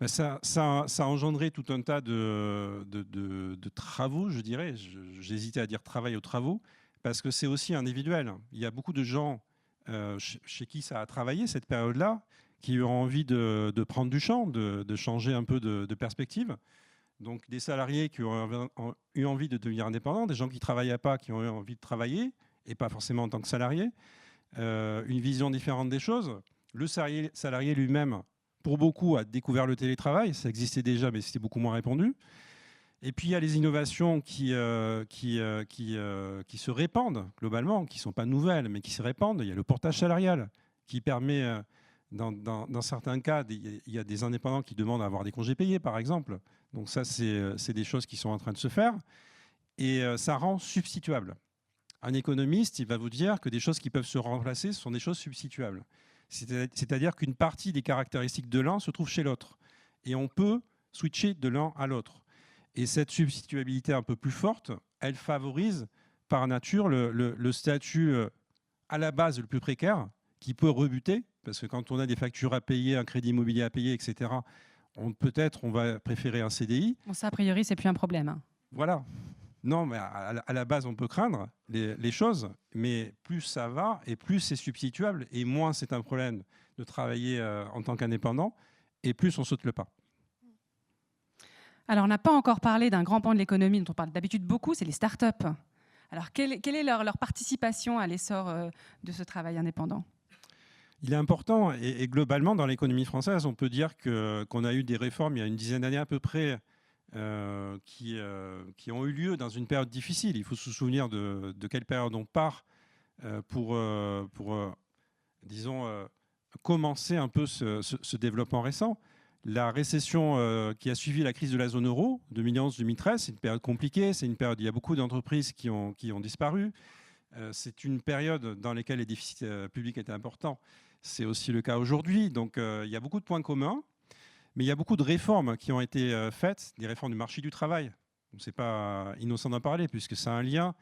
Ben ça a engendré tout un tas de travaux, je dirais. J'hésitais à dire travail aux travaux, parce que c'est aussi individuel. Il y a beaucoup de gens chez qui ça a travaillé cette période-là, qui ont envie de prendre du champ, de changer un peu de perspective. Donc des salariés qui ont eu envie de devenir indépendants, des gens qui ne travaillaient pas, qui ont eu envie de travailler, et pas forcément en tant que salariés. Une vision différente des choses. Le salarié lui-même, pour beaucoup, a découvert le télétravail. Ça existait déjà, mais c'était beaucoup moins répandu. Et puis il y a les innovations qui se répandent globalement, qui ne sont pas nouvelles, mais qui se répandent. Il y a le portage salarial qui permet, dans certains cas, il y a des indépendants qui demandent à avoir des congés payés, par exemple. Donc ça, c'est des choses qui sont en train de se faire. Et ça rend substituable. Un économiste, il va vous dire que des choses qui peuvent se remplacer sont des choses substituables. C'est-à-dire qu'une partie des caractéristiques de l'un se trouve chez l'autre. Et on peut switcher de l'un à l'autre. Et cette substituabilité un peu plus forte, elle favorise par nature le statut à la base le plus précaire, qui peut rebuter, parce que quand on a des factures à payer, un crédit immobilier à payer, etc., peut-être on va préférer un CDI.
Bon, ça, a priori, c'est plus un problème. Hein.
Voilà. Non, mais à la base, on peut craindre les choses, mais plus ça va et plus c'est substituable et moins c'est un problème de travailler en tant qu'indépendant et plus on saute le pas.
Alors, on n'a pas encore parlé d'un grand pan de l'économie dont on parle d'habitude beaucoup, c'est les startups. Alors, quelle est leur participation à l'essor de ce travail indépendant ?
Il est important et globalement, dans l'économie française, on peut dire qu'on a eu des réformes il y a une dizaine d'années à peu près qui ont eu lieu dans une période difficile. Il faut se souvenir de quelle période on part pour commencer un peu ce développement récent. La récession qui a suivi la crise de la zone euro, 2011-2013, c'est une période compliquée, c'est une période où il y a beaucoup d'entreprises qui ont disparu. C'est une période dans laquelle les déficits publics étaient importants. C'est aussi le cas aujourd'hui. Donc il y a beaucoup de points communs. Mais il y a beaucoup de réformes qui ont été faites, des réformes du marché du travail. Ce n'est pas innocent d'en parler, puisque ça a un lien,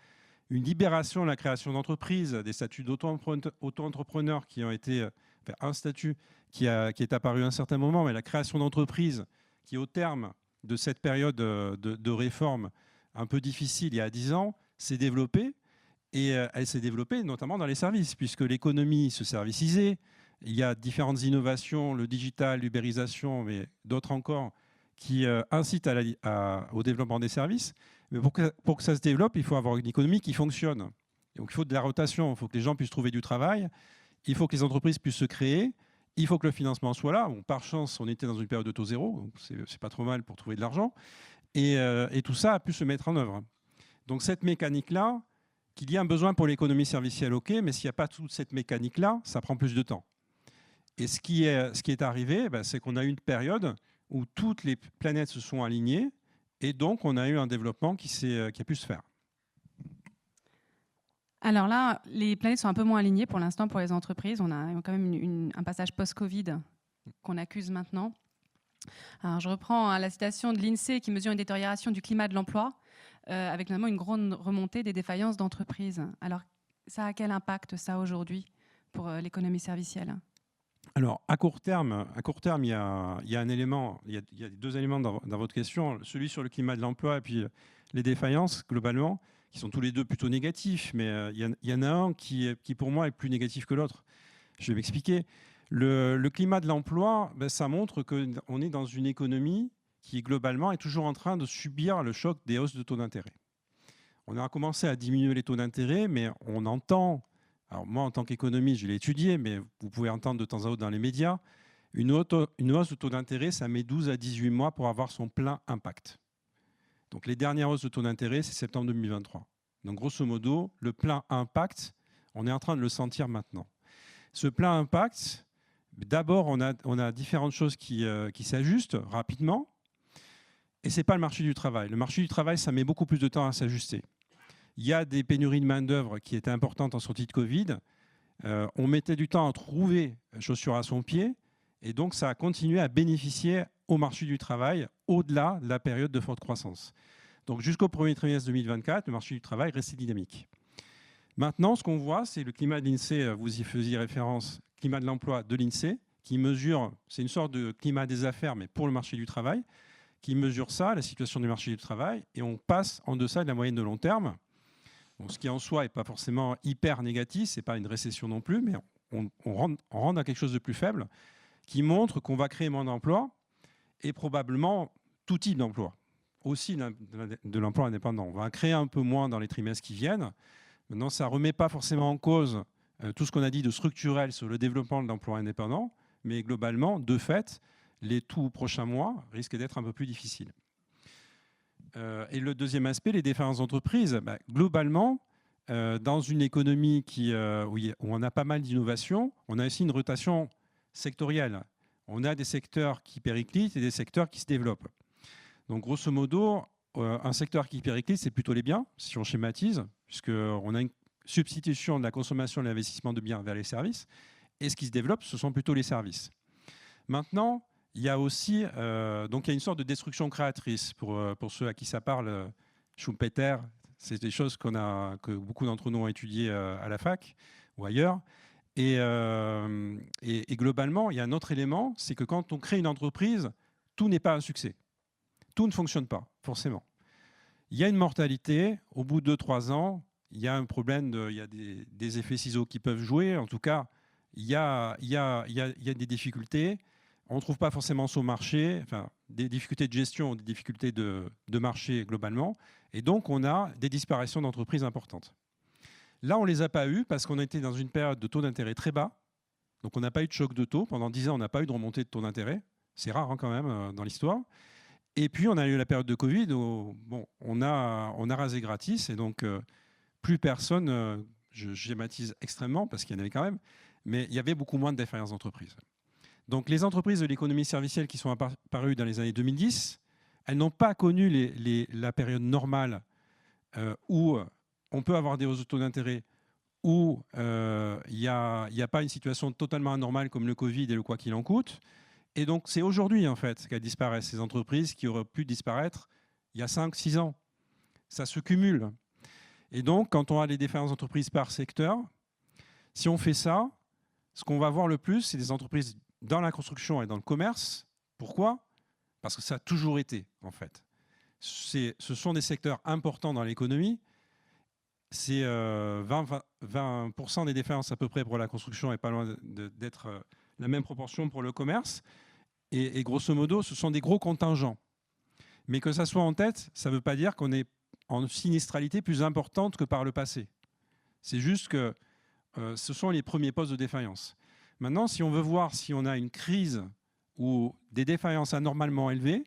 une libération de la création d'entreprises, des statuts d'auto-entrepreneurs qui ont été, un statut qui est apparu à un certain moment, mais la création d'entreprises qui, au terme de cette période de réforme un peu difficile il y a 10 ans, s'est développée. Et elle s'est développée notamment dans les services, puisque l'économie se servicisait. Il y a différentes innovations, le digital, l'ubérisation, mais d'autres encore, qui incitent au développement des services. Mais pour que ça se développe, il faut avoir une économie qui fonctionne. Donc il faut de la rotation, il faut que les gens puissent trouver du travail, il faut que les entreprises puissent se créer, il faut que le financement soit là. Bon, par chance, on était dans une période de taux zéro, donc c'est pas trop mal pour trouver de l'argent. Et tout ça a pu se mettre en œuvre. Donc cette mécanique-là, qu'il y a un besoin pour l'économie servicielle, ok, mais s'il n'y a pas toute cette mécanique-là, ça prend plus de temps. Et ce qui est arrivé, c'est qu'on a eu une période où toutes les planètes se sont alignées et donc on a eu un développement qui a pu se faire.
Alors là, les planètes sont un peu moins alignées pour l'instant pour les entreprises. On a quand même un passage post-Covid qu'on accuse maintenant. Alors, je reprends la citation de l'INSEE qui mesure une détérioration du climat de l'emploi avec notamment une grande remontée des défaillances d'entreprises. Alors, ça a quel impact, ça, aujourd'hui, pour l'économie servicielle ?
Alors, à court terme, il y a un élément, il y a deux éléments dans votre question, celui sur le climat de l'emploi et puis les défaillances, globalement, qui sont tous les deux plutôt négatifs, mais il y en a un qui, pour moi, est plus négatif que l'autre. Je vais m'expliquer. Le climat de l'emploi, ça montre qu'on est dans une économie qui, globalement, est toujours en train de subir le choc des hausses de taux d'intérêt. On a commencé à diminuer les taux d'intérêt, mais on entend... Alors moi, en tant qu'économiste, je l'ai étudié, mais vous pouvez entendre de temps à autre dans les médias, une hausse de taux d'intérêt, ça met 12 à 18 mois pour avoir son plein impact. Donc les dernières hausses de taux d'intérêt, c'est septembre 2023. Donc grosso modo, le plein impact, on est en train de le sentir maintenant. Ce plein impact, d'abord, on a différentes choses qui s'ajustent rapidement. Et ce n'est pas le marché du travail. Le marché du travail, ça met beaucoup plus de temps à s'ajuster. Il y a des pénuries de main-d'œuvre qui étaient importantes en sortie de Covid. On mettait du temps à trouver chaussures à son pied. Et donc, ça a continué à bénéficier au marché du travail au-delà de la période de forte croissance. Donc, jusqu'au premier trimestre 2024, le marché du travail restait dynamique. Maintenant, ce qu'on voit, c'est le climat de l'INSEE, vous y faisiez référence, climat de l'emploi de l'INSEE, qui mesure, c'est une sorte de climat des affaires, mais pour le marché du travail, qui mesure ça, la situation du marché du travail, et on passe en deçà de la moyenne de long terme. Bon, ce qui en soi n'est pas forcément hyper négatif, ce n'est pas une récession non plus, mais on rentre dans quelque chose de plus faible, qui montre qu'on va créer moins d'emplois, et probablement tout type d'emploi, aussi de l'emploi indépendant. On va en créer un peu moins dans les trimestres qui viennent. Maintenant, ça ne remet pas forcément en cause tout ce qu'on a dit de structurel sur le développement de l'emploi indépendant, mais globalement, de fait, les tout prochains mois risquent d'être un peu plus difficiles. Et le deuxième aspect, les différentes entreprises. Globalement, dans une économie où on a pas mal d'innovations, on a aussi une rotation sectorielle. On a des secteurs qui périclitent et des secteurs qui se développent. Donc, grosso modo, un secteur qui périclite, c'est plutôt les biens, si on schématise, puisqu'on a une substitution de la consommation et de l'investissement de biens vers les services. Et ce qui se développe, ce sont plutôt les services. Maintenant, il y a aussi donc il y a une sorte de destruction créatrice pour ceux à qui ça parle. Schumpeter, c'est des choses que beaucoup d'entre nous ont étudiées à la fac ou ailleurs. Et globalement, il y a un autre élément, c'est que quand on crée une entreprise, tout n'est pas un succès. Tout ne fonctionne pas, forcément. Il y a une mortalité. Au bout de 2-3 ans, il y a un problème, il y a des effets ciseaux qui peuvent jouer. En tout cas, il y a des difficultés. On ne trouve pas forcément son marché, enfin, des difficultés de gestion, des difficultés de marché globalement. Et donc, on a des disparitions d'entreprises importantes. Là, on ne les a pas eues parce qu'on était dans une période de taux d'intérêt très bas. Donc, on n'a pas eu de choc de taux. Pendant 10 ans, on n'a pas eu de remontée de taux d'intérêt. C'est rare quand même dans l'histoire. Et puis, on a eu la période de Covid où on a rasé gratis. Et donc, plus personne, je schématise extrêmement parce qu'il y en avait quand même, mais il y avait beaucoup moins de défaillances d'entreprises. Donc, les entreprises de l'économie servicielle qui sont apparues dans les années 2010, elles n'ont pas connu la période normale où on peut avoir des hausses de taux d'intérêt, où il n'y a pas une situation totalement anormale comme le Covid et le quoi qu'il en coûte. Et donc, c'est aujourd'hui, en fait, qu'elles disparaissent, ces entreprises qui auraient pu disparaître il y a 5-6 ans. Ça se cumule. Et donc, quand on a les différentes entreprises par secteur, si on fait ça, ce qu'on va voir le plus, c'est des entreprises dans la construction et dans le commerce. Pourquoi ? Parce que ça a toujours été, en fait. Ce sont des secteurs importants dans l'économie. C'est 20% des défaillances à peu près pour la construction et pas loin d'être la même proportion pour le commerce. Et grosso modo, ce sont des gros contingents. Mais que ça soit en tête, ça ne veut pas dire qu'on est en sinistralité plus importante que par le passé. C'est juste que ce sont les premiers postes de défaillance. Maintenant, si on veut voir si on a une crise ou des défaillances anormalement élevées,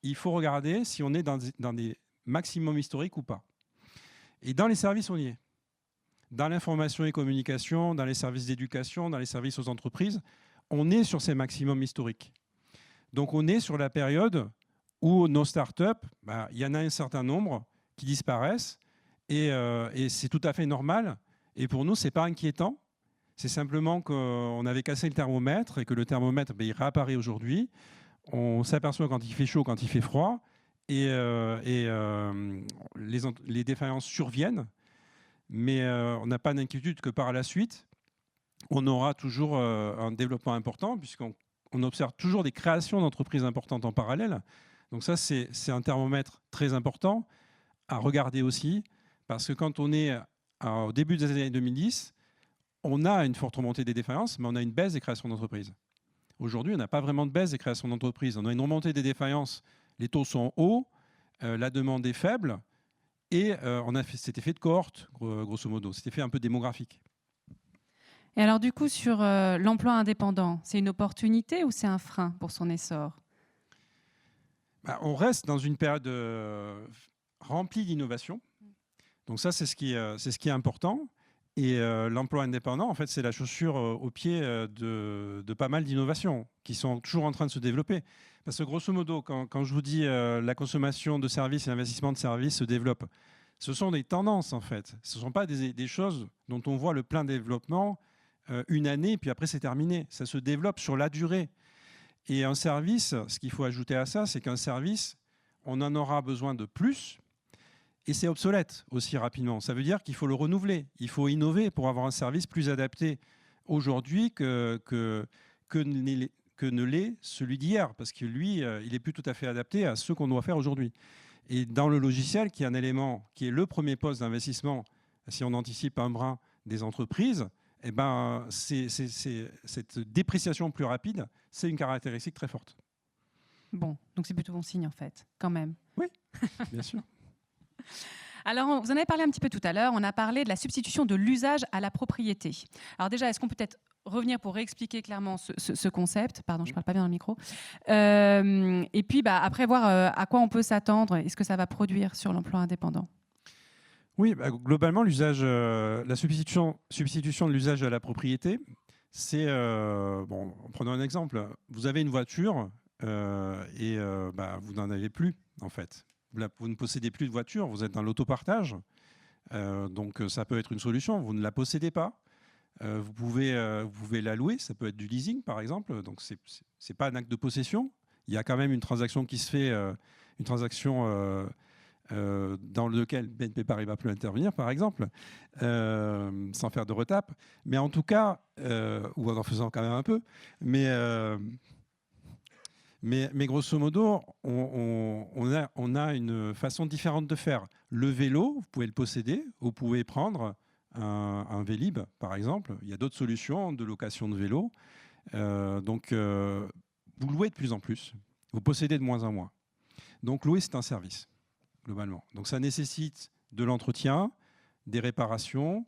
il faut regarder si on est dans des maximums historiques ou pas. Et dans les services, on y est. Dans l'information et communication, dans les services d'éducation, dans les services aux entreprises, on est sur ces maximums historiques. Donc on est sur la période où nos startups, il y en a un certain nombre qui disparaissent et c'est tout à fait normal. Et pour nous, ce n'est pas inquiétant. C'est simplement qu'on avait cassé le thermomètre et que le thermomètre, il réapparaît aujourd'hui. On s'aperçoit quand il fait chaud, quand il fait froid. Et les défaillances surviennent. Mais on n'a pas d'inquiétude que par la suite, on aura toujours un développement important puisqu'on observe toujours des créations d'entreprises importantes en parallèle. Donc ça, c'est un thermomètre très important à regarder aussi parce que quand on est au début des années 2010, on a une forte remontée des défaillances, mais on a une baisse des créations d'entreprises. Aujourd'hui, on n'a pas vraiment de baisse des créations d'entreprises. On a une remontée des défaillances, les taux sont hauts, la demande est faible, et on a fait cet effet de cohorte, grosso modo, cet effet un peu démographique.
Et alors du coup, sur l'emploi indépendant, c'est une opportunité ou c'est un frein pour son essor ?
On reste dans une période remplie d'innovation. Donc ça, c'est ce qui est important. Et l'emploi indépendant, en fait, c'est la chaussure au pied de pas mal d'innovations qui sont toujours en train de se développer. Parce que grosso modo, quand je vous dis la consommation de services et l'investissement de services se développe, ce sont des tendances, en fait. Ce ne sont pas des choses dont on voit le plein développement une année, puis après c'est terminé. Ça se développe sur la durée. Et un service, ce qu'il faut ajouter à ça, c'est qu'un service, on en aura besoin de plus, et c'est obsolète aussi rapidement. Ça veut dire qu'il faut le renouveler, il faut innover pour avoir un service plus adapté aujourd'hui que ne l'est celui d'hier, parce que lui, il n'est plus tout à fait adapté à ce qu'on doit faire aujourd'hui. Et dans le logiciel, qui est un élément qui est le premier poste d'investissement, si on anticipe un brin des entreprises, eh ben, cette dépréciation plus rapide, c'est une caractéristique très forte.
Bon, donc c'est plutôt bon signe en fait, quand même.
Oui, bien sûr.
Alors, vous en avez parlé un petit peu tout à l'heure, on a parlé de la substitution de l'usage à la propriété. Alors déjà, est-ce qu'on peut peut-être revenir pour réexpliquer clairement ce concept? Pardon, je ne parle pas bien dans le micro. Et puis, après, voir à quoi on peut s'attendre et ce que ça va produire sur l'emploi indépendant.
Oui, globalement, l'usage, la substitution de l'usage à la propriété, c'est, prenons un exemple. Vous avez une voiture et vous n'en avez plus, en fait. Vous ne possédez plus de voiture, vous êtes dans l'autopartage. Donc, ça peut être une solution. Vous ne la possédez pas. Vous pouvez la louer. Ça peut être du leasing, par exemple. Donc, ce n'est pas un acte de possession. Il y a quand même une transaction qui se fait, une transaction dans lequel BNP Paribas peut intervenir, par exemple, sans faire de retape. Mais en tout cas, ou en faisant quand même un peu, mais grosso modo, on a une façon différente de faire. Le vélo, vous pouvez le posséder, vous pouvez prendre un Vélib, par exemple. Il y a d'autres solutions de location de vélo. Vous louez de plus en plus, vous possédez de moins en moins. Donc louer, c'est un service, globalement. Donc ça nécessite de l'entretien, des réparations,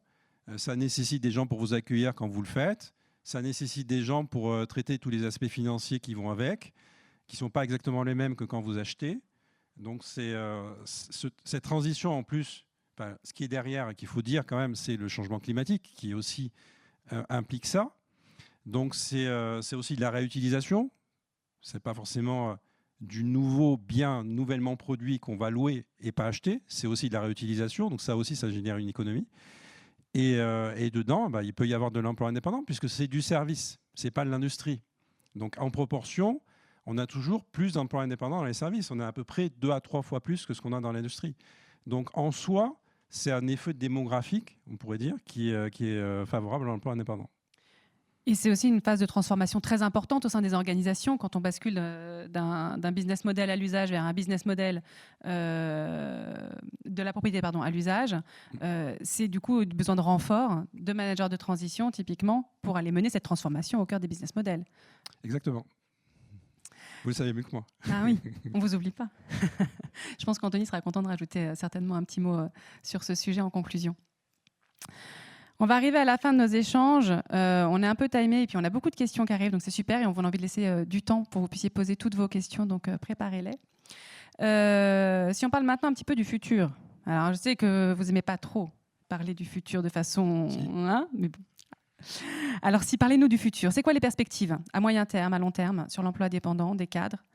ça nécessite des gens pour vous accueillir quand vous le faites, ça nécessite des gens pour traiter tous les aspects financiers qui vont avec, qui ne sont pas exactement les mêmes que quand vous achetez. Donc cette transition en plus, ce qui est derrière et qu'il faut dire quand même, c'est le changement climatique qui aussi implique ça. Donc c'est aussi de la réutilisation. Ce n'est pas forcément du nouveau bien nouvellement produit qu'on va louer et pas acheter. C'est aussi de la réutilisation. Donc ça aussi, ça génère une économie. Et dedans, il peut y avoir de l'emploi indépendant puisque c'est du service, ce n'est pas de l'industrie. Donc en proportion, on a toujours plus d'emplois indépendants dans les services. On a à peu près 2 à 3 fois plus que ce qu'on a dans l'industrie. Donc en soi, c'est un effet démographique, on pourrait dire, qui est favorable à l'emploi indépendant.
Et c'est aussi une phase de transformation très importante au sein des organisations quand on bascule d'un business model à l'usage vers un business model de la propriété à l'usage. C'est du coup besoin de renfort de managers de transition typiquement pour aller mener cette transformation au cœur des business models.
Exactement. Vous le savez mieux que moi.
Ah oui, on ne vous oublie pas. Je pense qu'Anthony sera content de rajouter certainement un petit mot sur ce sujet en conclusion. On va arriver à la fin de nos échanges. On est un peu timé et puis on a beaucoup de questions qui arrivent, donc c'est super. Et on a envie de laisser du temps pour que vous puissiez poser toutes vos questions, donc préparez-les. Si on parle maintenant un petit peu du futur. Alors, je sais que vous n'aimez pas trop parler du futur de façon...
Si.
Mais bon. Alors, parlez-nous du futur. C'est quoi les perspectives à moyen terme, à long terme, sur l'emploi indépendant des cadres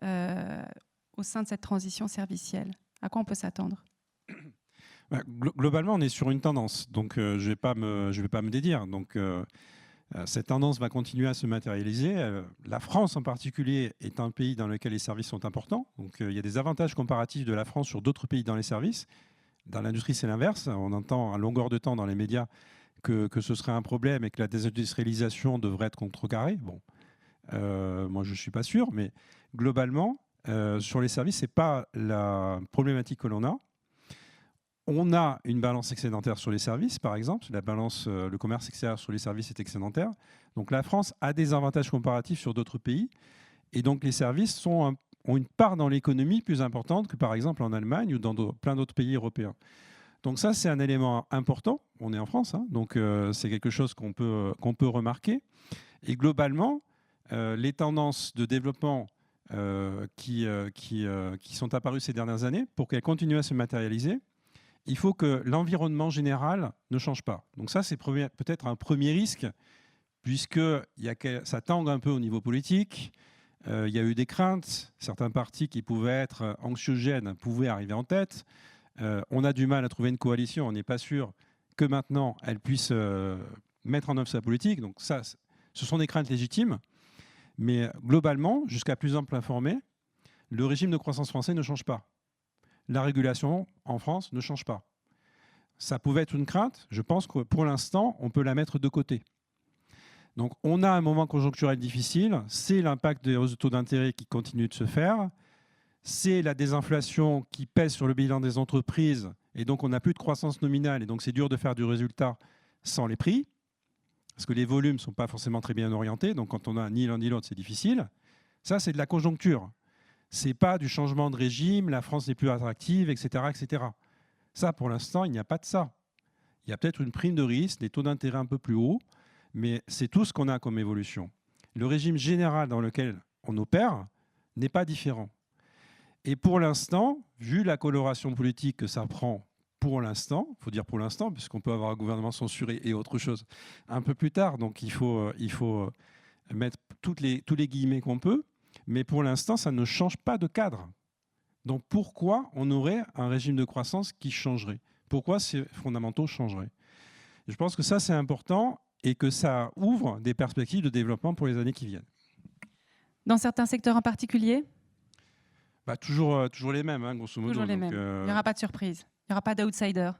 au sein de cette transition servicielle? À quoi on peut s'attendre?
Globalement, on est sur une tendance, donc je ne vais pas me dédire. Donc, cette tendance va continuer à se matérialiser. La France en particulier est un pays dans lequel les services sont importants. Donc, il y a des avantages comparatifs de la France sur d'autres pays dans les services. Dans l'industrie, c'est l'inverse. On entend à longueur de temps dans les médias que ce serait un problème et que la désindustrialisation devrait être contrecarrée. Bon, moi, je ne suis pas sûr, mais globalement, sur les services, ce n'est pas la problématique que l'on a. On a une balance excédentaire sur les services, par exemple. Le commerce extérieur sur les services est excédentaire. Donc la France a des avantages comparatifs sur d'autres pays. Et donc les services ont une part dans l'économie plus importante que, par exemple, en Allemagne ou dans plein d'autres pays européens. Donc ça, c'est un élément important. On est en France, hein, donc c'est quelque chose qu'on peut remarquer. Et globalement, les tendances de développement qui sont apparues ces dernières années, pour qu'elles continuent à se matérialiser, il faut que l'environnement général ne change pas. Donc ça, c'est peut-être un premier risque, puisque ça tangue un peu au niveau politique. Il y a eu des craintes. Certains partis qui pouvaient être anxiogènes pouvaient arriver en tête. On a du mal à trouver une coalition. On n'est pas sûr que maintenant, elle puisse mettre en œuvre sa politique. Donc ça, ce sont des craintes légitimes. Mais globalement, jusqu'à plus ample informé, le régime de croissance français ne change pas. La régulation en France ne change pas. Ça pouvait être une crainte. Je pense que pour l'instant, on peut la mettre de côté. Donc on a un moment conjoncturel difficile. C'est l'impact des hausses de taux d'intérêt qui continue de se faire. C'est la désinflation qui pèse sur le bilan des entreprises. Et donc on n'a plus de croissance nominale. Et donc c'est dur de faire du résultat sans les prix. Parce que les volumes ne sont pas forcément très bien orientés. Donc quand on a ni l'un ni l'autre, c'est difficile. Ça, c'est de la conjoncture. Ce n'est pas du changement de régime, la France n'est plus attractive, etc., etc. Ça, pour l'instant, il n'y a pas de ça. Il y a peut-être une prime de risque, des taux d'intérêt un peu plus hauts, mais c'est tout ce qu'on a comme évolution. Le régime général dans lequel on opère n'est pas différent. Et pour l'instant, vu la coloration politique que ça prend pour l'instant, il faut dire pour l'instant, puisqu'on peut avoir un gouvernement censuré et autre chose un peu plus tard, donc il faut mettre tous les guillemets qu'on peut, mais pour l'instant, ça ne change pas de cadre. Donc pourquoi on aurait un régime de croissance qui changerait? Pourquoi ces fondamentaux changeraient? Je pense que ça, c'est important et que ça ouvre des perspectives de développement pour les années qui viennent.
Dans certains secteurs en particulier?
Toujours les mêmes, hein, grosso modo.
Toujours les mêmes. Il n'y aura pas de surprise. Il n'y aura pas d'outsider.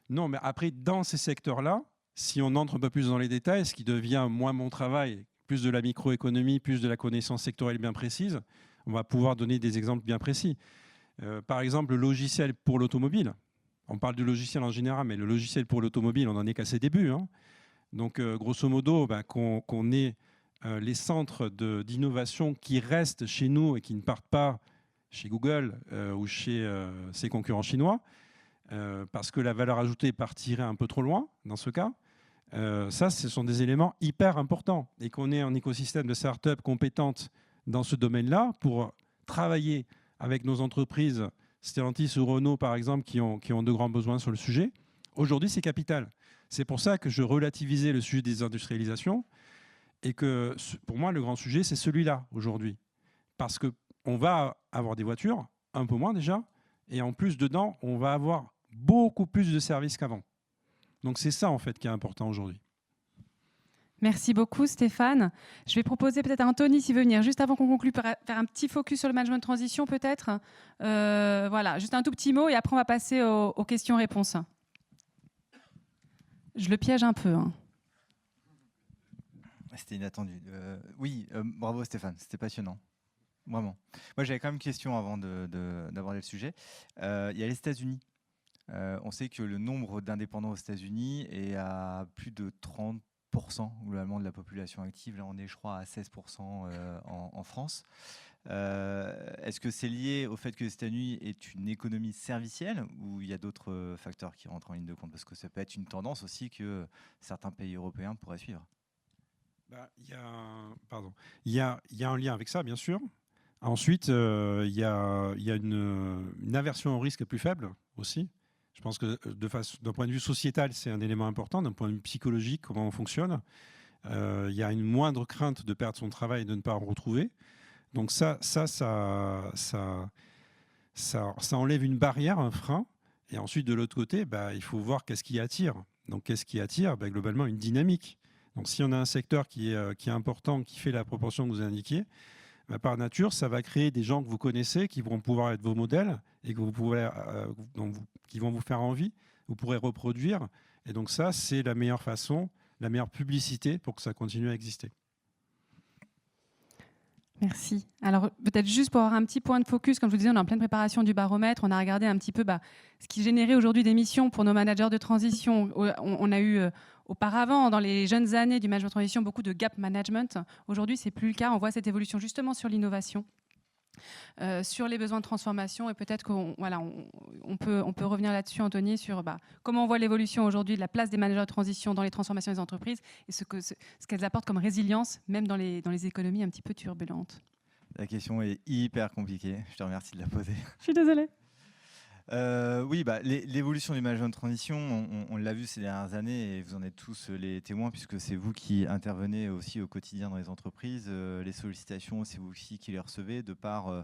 Non, mais après, dans ces secteurs-là, si on entre un peu plus dans les détails, ce qui devient moins mon travail, plus de la microéconomie, plus de la connaissance sectorielle bien précise, on va pouvoir donner des exemples bien précis. Par exemple, le logiciel pour l'automobile. On parle du logiciel en général, mais le logiciel pour l'automobile, on n'en est qu'à ses débuts. Hein. Donc, grosso modo, qu'on ait les centres d'innovation qui restent chez nous et qui ne partent pas chez Google ou chez ses concurrents chinois, parce que la valeur ajoutée partirait un peu trop loin dans ce cas. Ça, ce sont des éléments hyper importants. Et qu'on ait un écosystème de start-up compétentes dans ce domaine-là pour travailler avec nos entreprises, Stellantis ou Renault par exemple, qui ont de grands besoins sur le sujet, aujourd'hui c'est capital. C'est pour ça que je relativisais le sujet des industrialisations et que pour moi le grand sujet c'est celui-là aujourd'hui. Parce qu'on va avoir des voitures, un peu moins déjà, et en plus dedans on va avoir beaucoup plus de services qu'avant. Donc c'est ça en fait qui est important aujourd'hui.
Merci beaucoup Stéphane. Je vais proposer peut-être à Anthony s'il veut venir juste avant qu'on conclue faire un petit focus sur le management de transition peut-être. Voilà, juste un tout petit mot et après on va passer aux questions-réponses. Je le piège un peu. Hein.
C'était inattendu. Oui, bravo Stéphane, c'était passionnant. Vraiment. Moi j'avais quand même une question avant d'aborder le sujet. Il y a les États-Unis. On sait que le nombre d'indépendants aux États-Unis est à plus de 30% globalement de la population active. Là, on est, je crois, à 16% en France. Est-ce que c'est lié au fait que les États-Unis est une économie servicielle ou il y a d'autres facteurs qui rentrent en ligne de compte? Parce que ça peut être une tendance aussi que certains pays européens pourraient suivre.
Il y a un lien avec ça, bien sûr. Ensuite, il y a une aversion au risque plus faible aussi. Je pense que d'un point de vue sociétal, c'est un élément important. D'un point de vue psychologique, comment on fonctionne, il y a une moindre crainte de perdre son travail et de ne pas en retrouver. Donc ça enlève une barrière, un frein. Et ensuite, de l'autre côté, il faut voir qu'est-ce qui attire. Donc qu'est-ce qui attire? Globalement, une dynamique. Donc si on a un secteur qui est important, qui fait la proportion que vous indiquiez, par nature, ça va créer des gens que vous connaissez, qui vont pouvoir être vos modèles et que qui vont vous faire envie, vous pourrez reproduire. Et donc ça, c'est la meilleure façon, la meilleure publicité pour que ça continue à exister.
Merci. Alors peut-être juste pour avoir un petit point de focus, comme je vous disais, on est en pleine préparation du baromètre, on a regardé un petit peu ce qui générait aujourd'hui des missions pour nos managers de transition. On a eu auparavant, dans les jeunes années du management de transition, beaucoup de gap management. Aujourd'hui, ce n'est plus le cas. On voit cette évolution justement sur l'innovation, sur les besoins de transformation. Et peut-être qu'on peut revenir là-dessus, Anthony, sur comment on voit l'évolution aujourd'hui de la place des managers de transition dans les transformations des entreprises et ce qu'elles apportent comme résilience, même dans les économies un petit peu turbulentes.
La question est hyper compliquée. Je te remercie de la poser.
Je suis désolée.
Oui, l'évolution du management de transition, on l'a vu ces dernières années et vous en êtes tous les témoins puisque c'est vous qui intervenez aussi au quotidien dans les entreprises. Les sollicitations, c'est vous aussi qui les recevez de par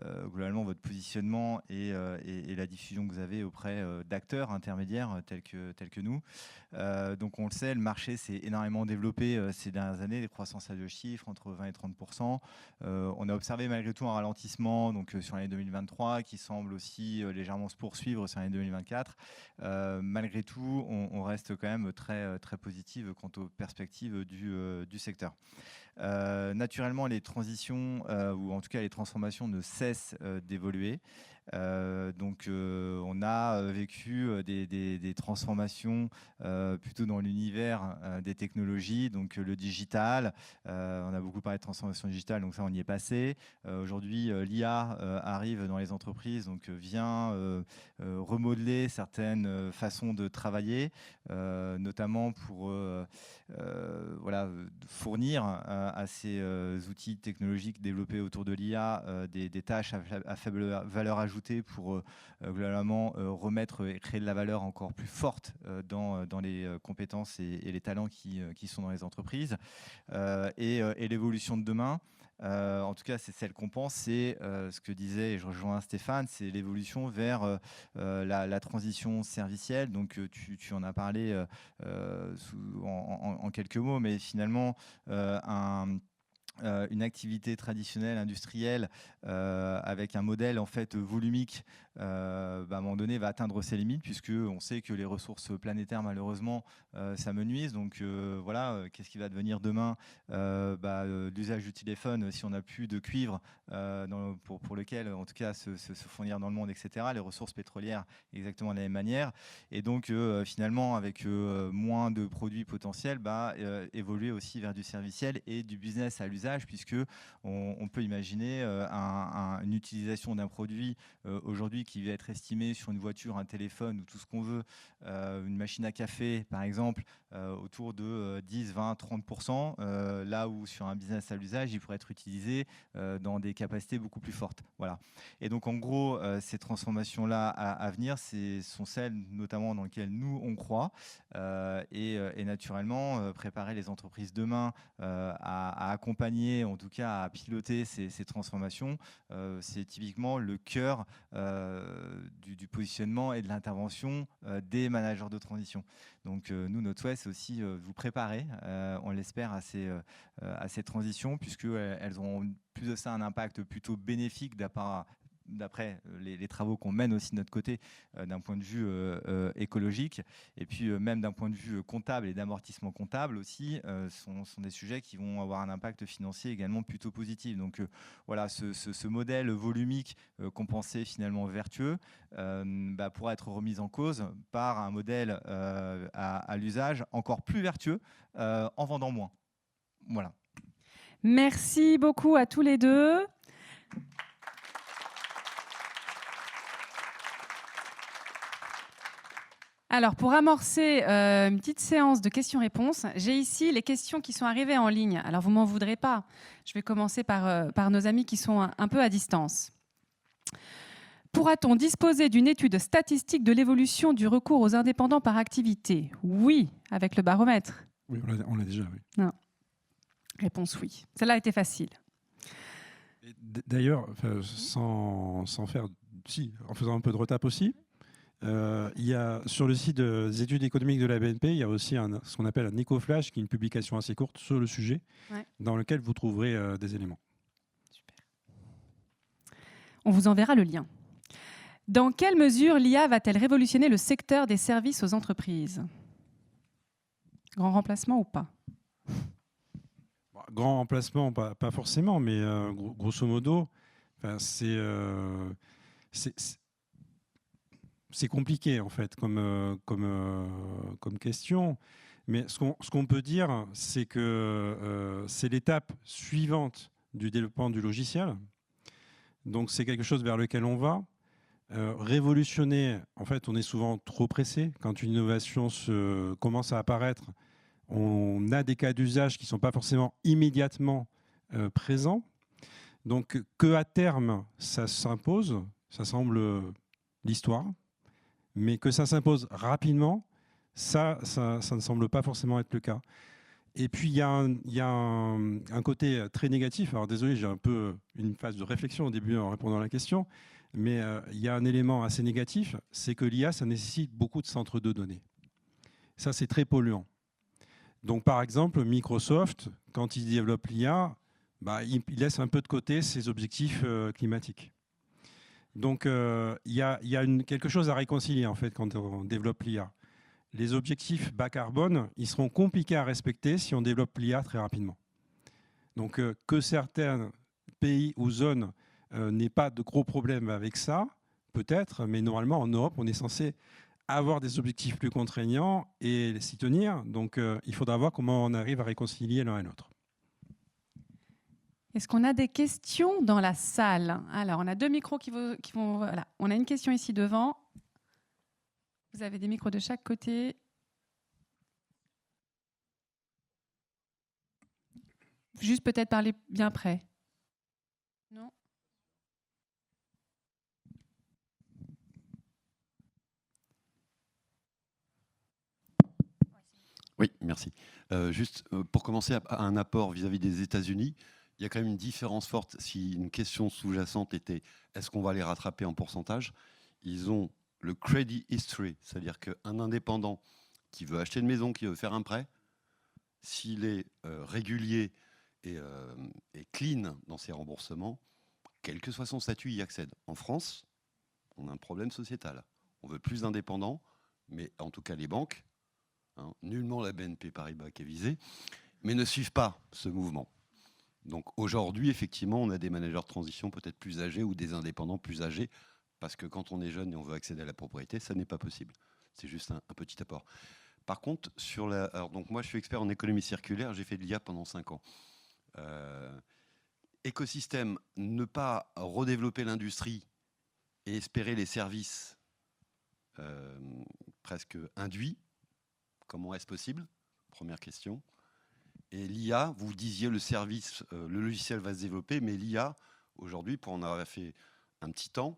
globalement votre positionnement et la diffusion que vous avez auprès d'acteurs intermédiaires tels que nous. Donc on le sait, le marché s'est énormément développé ces dernières années, des croissances à 2 chiffres, entre 20 et 30%. On a observé malgré tout un ralentissement donc, sur l'année 2023 qui semble aussi légèrement se poursuivre sur l'année 2024. Malgré tout, on reste quand même très, très positive quant aux perspectives du secteur. Naturellement, les transitions, ou en tout cas les transformations ne cessent d'évoluer. Donc on a vécu des transformations plutôt dans l'univers des technologies, donc le digital, on a beaucoup parlé de transformation digitale, donc ça on y est passé. Aujourd'hui l'IA arrive dans les entreprises, donc vient remodeler certaines façons de travailler, notamment pour voilà, fournir à ces outils technologiques développés autour de l'IA des tâches à faible valeur ajoutée pour globalement remettre et créer de la valeur encore plus forte dans les compétences et les talents qui sont dans les entreprises. Et l'évolution de demain, en tout cas c'est celle qu'on pense, c'est ce que disait, et je rejoins Stéphane, c'est l'évolution vers la transition servicielle. Donc tu en as parlé en quelques mots, mais finalement une activité traditionnelle industrielle avec un modèle en fait volumique à un moment donné va atteindre ses limites, puisque on sait que les ressources planétaires malheureusement ça menuise. Donc voilà, qu'est-ce qui va devenir demain l'usage du téléphone si on n'a plus de cuivre pour lequel en tout cas se fournir dans le monde, etc. Les ressources pétrolières exactement de la même manière, et donc finalement avec moins de produits potentiels, évoluer aussi vers du serviciel et du business à l'usage, puisque on peut imaginer une utilisation d'un produit aujourd'hui qui va être estimé sur une voiture, un téléphone ou tout ce qu'on veut, une machine à café par exemple, autour de 10, 20, 30%, là où sur un business à l'usage, il pourrait être utilisé dans des capacités beaucoup plus fortes. Voilà. Et donc en gros, ces transformations-là à venir, sont celles notamment dans lesquelles nous, on croit, et naturellement, préparer les entreprises demain à accompagner, en tout cas à piloter ces transformations, c'est typiquement le cœur du positionnement et de l'intervention des managers de transition. Donc nous, notre souhait, c'est aussi vous préparer, on l'espère, à ces transitions, puisqu'elles auront plus de ça un impact plutôt bénéfique d'après les travaux qu'on mène aussi de notre côté d'un point de vue écologique, et puis même d'un point de vue comptable et d'amortissement comptable aussi, sont des sujets qui vont avoir un impact financier également plutôt positif. Donc voilà, ce modèle volumique qu'on pensait finalement vertueux pourra être remis en cause par un modèle à l'usage encore plus vertueux en vendant moins. Voilà.
Merci beaucoup à tous les deux. Alors, pour amorcer une petite séance de questions-réponses, j'ai ici les questions qui sont arrivées en ligne. Alors, vous m'en voudrez pas. Je vais commencer par nos amis qui sont un peu à distance. Pourra-t-on disposer d'une étude statistique de l'évolution du recours aux indépendants par activité? Oui, avec le baromètre.
Oui, on l'a déjà, oui.
Non. Réponse oui. Celle-là était facile.
D'ailleurs, sans faire... Si, en faisant un peu de retape aussi, il y a, sur le site des études économiques de la BNP, il y a aussi ce qu'on appelle un EcoFlash, qui est une publication assez courte sur le sujet, dans lequel vous trouverez des éléments.
Super. On vous enverra le lien. Dans quelle mesure l'IA va-t-elle révolutionner le secteur des services aux entreprises? Grand remplacement ou pas?
Grand remplacement, pas forcément, mais grosso modo, c'est compliqué en fait comme question, mais ce qu'on peut dire, c'est que c'est l'étape suivante du développement du logiciel. Donc c'est quelque chose vers lequel on va. Révolutionner, en fait, on est souvent trop pressé. Quand une innovation commence à apparaître, on a des cas d'usage qui ne sont pas forcément immédiatement présents. Donc qu'à terme, ça s'impose, ça semble l'histoire, mais que ça s'impose rapidement, ça ne semble pas forcément être le cas. Et puis il y a un côté très négatif. Alors désolé, j'ai un peu une phase de réflexion au début en répondant à la question, mais il y a un élément assez négatif, c'est que l'IA, ça nécessite beaucoup de centres de données. Ça, c'est très polluant. Donc par exemple, Microsoft, quand il développe l'IA, il laisse un peu de côté ses objectifs climatiques. Donc il y a quelque chose à réconcilier en fait quand on développe l'IA. Les objectifs bas carbone, ils seront compliqués à respecter si on développe l'IA très rapidement. Donc que certains pays ou zones n'aient pas de gros problèmes avec ça, peut-être, mais normalement en Europe, on est censé avoir des objectifs plus contraignants et s'y tenir. Donc il faudra voir comment on arrive à réconcilier l'un et l'autre.
Est-ce qu'on a des questions dans la salle? Alors, on a 2 micros qui vont... Voilà. On a une question ici devant. Vous avez des micros de chaque côté. Juste peut-être parler bien près. Non?
Oui, merci. Juste pour commencer, un apport vis-à-vis des États-Unis, il y a quand même une différence forte. Si une question sous-jacente était est-ce qu'on va les rattraper en pourcentage, ils ont le credit history, c'est-à-dire qu'un indépendant qui veut acheter une maison, qui veut faire un prêt, s'il est régulier et clean dans ses remboursements, quel que soit son statut, il y accède. En France, on a un problème sociétal. On veut plus d'indépendants, mais en tout cas les banques, nullement la BNP Paribas qui est visée, mais ne suivent pas ce mouvement. Donc aujourd'hui, effectivement, on a des managers de transition peut-être plus âgés ou des indépendants plus âgés, parce que quand on est jeune et on veut accéder à la propriété, ça n'est pas possible. C'est juste un petit apport. Par contre, donc moi je suis expert en économie circulaire, j'ai fait de l'IA pendant 5 ans. Écosystème, ne pas redévelopper l'industrie et espérer les services presque induits, comment est-ce possible? Première question. Et l'IA, vous disiez le service, le logiciel va se développer, mais l'IA, aujourd'hui, pour en avoir fait un petit temps,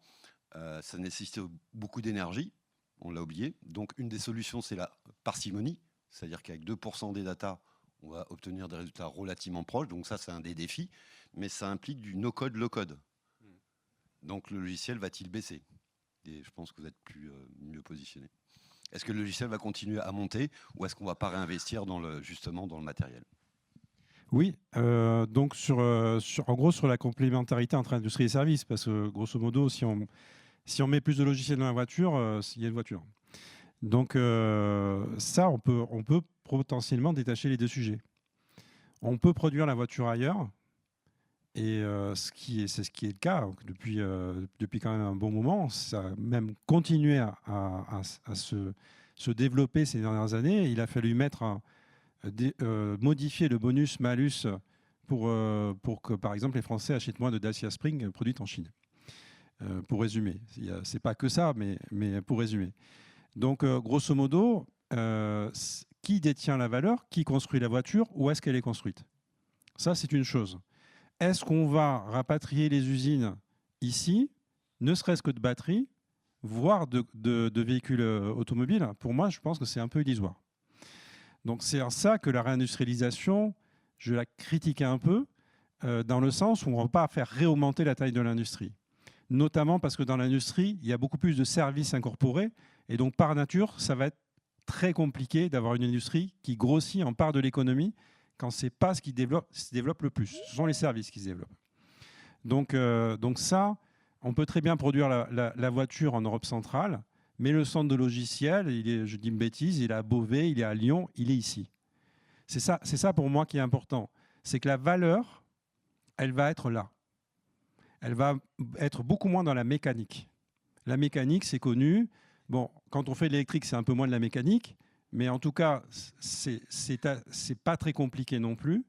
ça nécessite beaucoup d'énergie, on l'a oublié. Donc une des solutions, c'est la parcimonie, c'est-à-dire qu'avec 2% des datas, on va obtenir des résultats relativement proches. Donc ça, c'est un des défis, mais ça implique du no-code, low-code. Donc le logiciel va-t-il baisser? Et je pense que vous êtes mieux positionné. Est-ce que le logiciel va continuer à monter ou est-ce qu'on ne va pas réinvestir justement dans le matériel?
Oui, donc en gros sur la complémentarité entre industrie et services, parce que grosso modo, si on met plus de logiciels dans la voiture, il y a une voiture. Donc ça, on peut potentiellement détacher les deux sujets. On peut produire la voiture ailleurs, et c'est ce qui est le cas depuis quand même un bon moment. Ça a même continué à se développer ces dernières années. Il a fallu modifier le bonus-malus pour que, par exemple, les Français achètent moins de Dacia Spring produite en Chine. Pour résumer. C'est pas que ça, mais pour résumer. Donc, grosso modo, qui détient la valeur? Qui construit la voiture? Où est-ce qu'elle est construite? Ça, c'est une chose. Est-ce qu'on va rapatrier les usines ici, ne serait-ce que de batteries, voire de véhicules automobiles? Pour moi, je pense que c'est un peu illusoire. Donc c'est en ça que la réindustrialisation, je la critiquais un peu, dans le sens où on ne va pas faire réaugmenter la taille de l'industrie. Notamment parce que dans l'industrie, il y a beaucoup plus de services incorporés, et donc par nature, ça va être très compliqué d'avoir une industrie qui grossit en part de l'économie quand ce n'est pas ce qui se développe le plus. Ce sont les services qui se développent. Donc ça, on peut très bien produire la voiture en Europe centrale, mais le centre de logiciel, je dis une bêtise, il est à Beauvais, il est à Lyon, il est ici. C'est ça pour moi qui est important. C'est que la valeur, elle va être là. Elle va être beaucoup moins dans la mécanique. La mécanique, c'est connu. Bon, quand on fait de l'électrique, c'est un peu moins de la mécanique, mais en tout cas, c'est pas très compliqué non plus.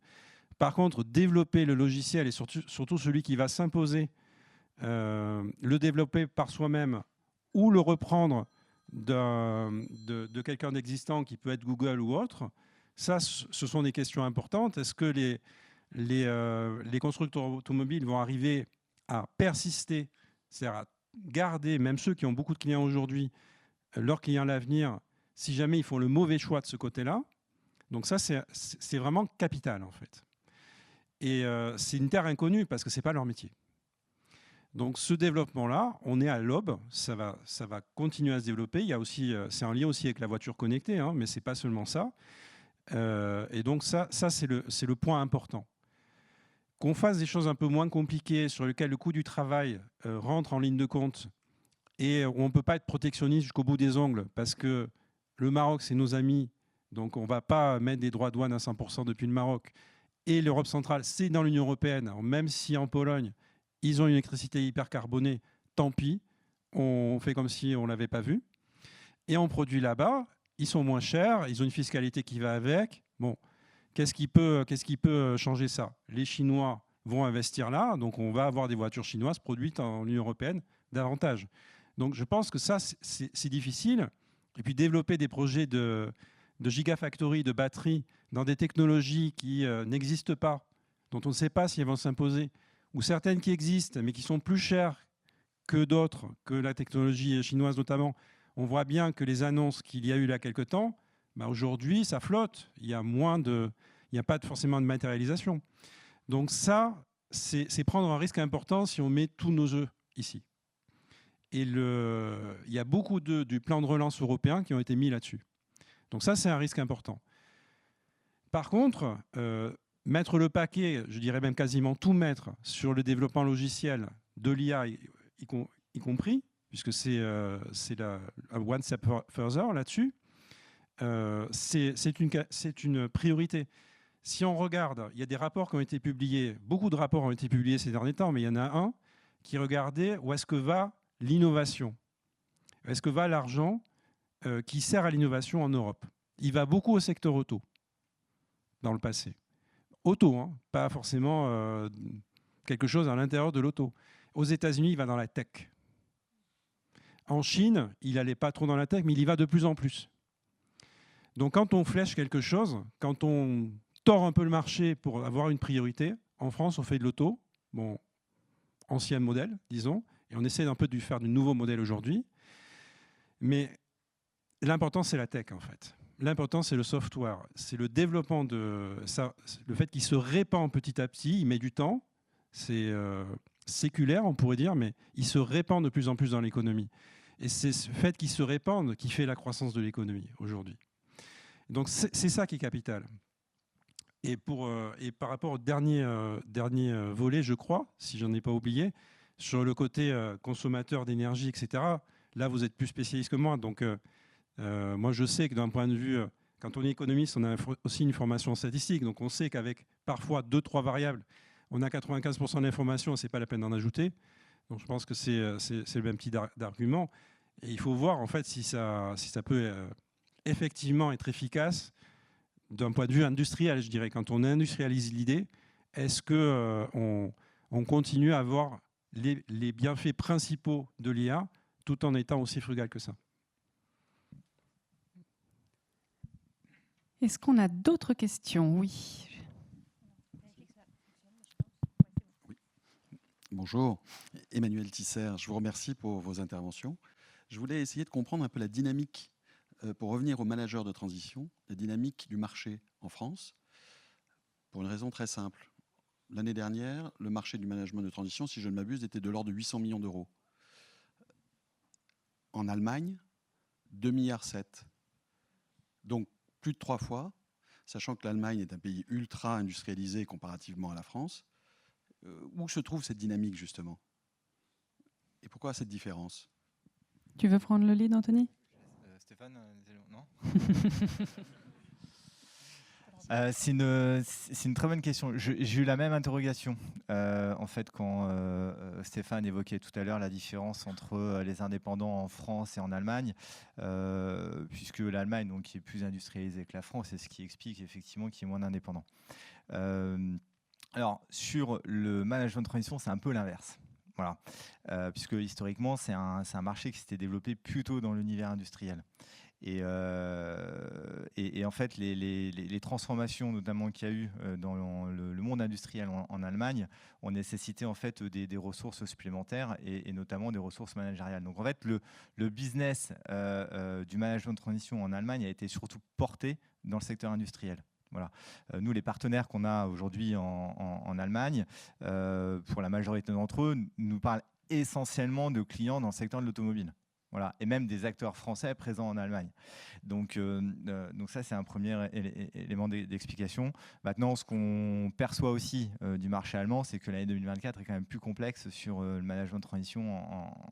Par contre, développer le logiciel et surtout celui qui va s'imposer, le développer par soi-même ou le reprendre de quelqu'un d'existant qui peut être Google ou autre, ça, ce sont des questions importantes. Est-ce que les constructeurs automobiles vont arriver à persister, c'est-à-dire à garder, même ceux qui ont beaucoup de clients aujourd'hui, leurs clients à l'avenir, si jamais ils font le mauvais choix de ce côté-là. Donc ça, c'est vraiment capital, en fait. Et c'est une terre inconnue parce que ce n'est pas leur métier. Donc ce développement-là, on est à l'aube, ça va continuer à se développer. Il y a aussi, c'est en lien aussi avec la voiture connectée, hein, mais ce n'est pas seulement ça. Et donc ça c'est le point important. Qu'on fasse des choses un peu moins compliquées sur lesquelles le coût du travail rentre en ligne de compte et où on ne peut pas être protectionniste jusqu'au bout des ongles parce que le Maroc, c'est nos amis, donc on ne va pas mettre des droits de douane à 100% depuis le Maroc. Et l'Europe centrale, c'est dans l'Union européenne. Alors, même si en Pologne, ils ont une électricité hyper carbonée, tant pis, on fait comme si on ne l'avait pas vu. Et on produit là-bas, ils sont moins chers, ils ont une fiscalité qui va avec. Bon, qu'est-ce qui peut changer ça? Les Chinois vont investir là, donc on va avoir des voitures chinoises produites en Union européenne davantage. Donc je pense que ça, c'est difficile. Et puis développer des projets de gigafactory, de batteries, dans des technologies qui n'existent pas, dont on ne sait pas si elles vont s'imposer, ou certaines qui existent, mais qui sont plus chères que d'autres, que la technologie chinoise notamment. On voit bien que les annonces qu'il y a eu il y a quelque temps, bah aujourd'hui, ça flotte. Il n'y a pas forcément de matérialisation. Donc ça, c'est prendre un risque important si on met tous nos œufs ici. Et il y a beaucoup du plan de relance européen qui ont été mis là-dessus. Donc ça, c'est un risque important. Par contre, mettre le paquet, je dirais même quasiment tout mettre sur le développement logiciel de l'IA y compris, puisque c'est un one step further là-dessus, c'est une priorité. Si on regarde, il y a des rapports qui ont été publiés, beaucoup de rapports ont été publiés ces derniers temps, mais il y en a un qui regardait où est-ce que va l'innovation. Où est-ce que va l'argent qui sert à l'innovation en Europe? Il va beaucoup au secteur auto, dans le passé. Auto, hein, pas forcément quelque chose à l'intérieur de l'auto. Aux États-Unis, il va dans la tech. En Chine, il n'allait pas trop dans la tech, mais il y va de plus en plus. Donc quand on flèche quelque chose, quand on tord un peu le marché pour avoir une priorité, en France, on fait de l'auto, bon, ancien modèle, disons, et on essaie un peu de faire du nouveau modèle aujourd'hui. Mais l'important, c'est la tech, en fait. L'important, c'est le software. C'est le développement de ça, le fait qu'il se répand petit à petit, il met du temps. C'est séculaire, on pourrait dire, mais il se répand de plus en plus dans l'économie. Et c'est ce fait qu'il se répande qui fait la croissance de l'économie aujourd'hui. Donc c'est ça qui est capital. Et par rapport au dernier volet, je crois, si je n'en ai pas oublié, sur le côté consommateur d'énergie, etc., là, vous êtes plus spécialiste que moi. Donc, moi, je sais que d'un point de vue, quand on est économiste, on a aussi une formation statistique. Donc, on sait qu'avec parfois 2-3 variables, on a 95% de l'information, ce n'est pas la peine d'en ajouter. Donc, je pense que c'est le même type d'argument. Et il faut voir, en fait, si ça peut effectivement être efficace d'un point de vue industriel, je dirais. Quand on industrialise l'idée, est-ce qu'on continue à avoir les bienfaits principaux de l'IA tout en étant aussi frugal que ça?
Est-ce qu'on a d'autres questions? Oui.
Bonjour, Emmanuel Tisser, je vous remercie pour vos interventions. Je voulais essayer de comprendre un peu la dynamique, pour revenir aux managers de transition, la dynamique du marché en France, pour une raison très simple. L'année dernière, le marché du management de transition, si je ne m'abuse, était de l'ordre de 800 millions d'euros. En Allemagne, 2,7 milliards. Donc, plus de 3 fois, sachant que l'Allemagne est un pays ultra industrialisé comparativement à la France. Où se trouve cette dynamique, justement? Et pourquoi cette différence?
Tu veux prendre le lead, Anthony?
Stéphane, non? C'est une très bonne question. J'ai eu la même interrogation en fait quand Stéphane évoquait tout à l'heure la différence entre les indépendants en France et en Allemagne, puisque l'Allemagne donc qui est plus industrialisée que la France, c'est ce qui explique effectivement qu'il y ait moins d'indépendants. Alors sur le management de transition, c'est un peu l'inverse. Voilà, puisque historiquement c'est un marché qui s'était développé plutôt dans l'univers industriel. Et en fait, les transformations notamment qu'il y a eu dans le monde industriel en Allemagne ont nécessité en fait des ressources supplémentaires et notamment des ressources managériales. Donc en fait, le business du management de transition en Allemagne a été surtout porté dans le secteur industriel. Voilà. Nous, les partenaires qu'on a aujourd'hui en Allemagne, pour la majorité d'entre eux, nous parlent essentiellement de clients dans le secteur de l'automobile. Voilà. Et même des acteurs français présents en Allemagne. Donc ça, c'est un premier élément d'explication. Maintenant, ce qu'on perçoit aussi du marché allemand, c'est que l'année 2024 est quand même plus complexe sur le management de transition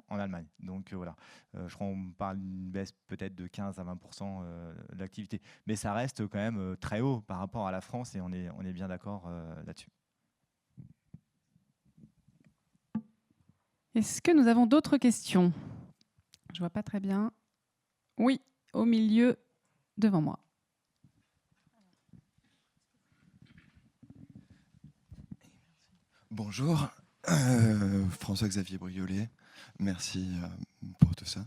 en Allemagne. Donc voilà, je crois qu'on parle d'une baisse peut-être de 15 à 20% de l'activité. Mais ça reste quand même très haut par rapport à la France et on est bien d'accord là-dessus.
Est-ce que nous avons d'autres questions? Je ne vois pas très bien. Oui, au milieu, devant moi.
Bonjour, François-Xavier Briolet, merci pour tout ça.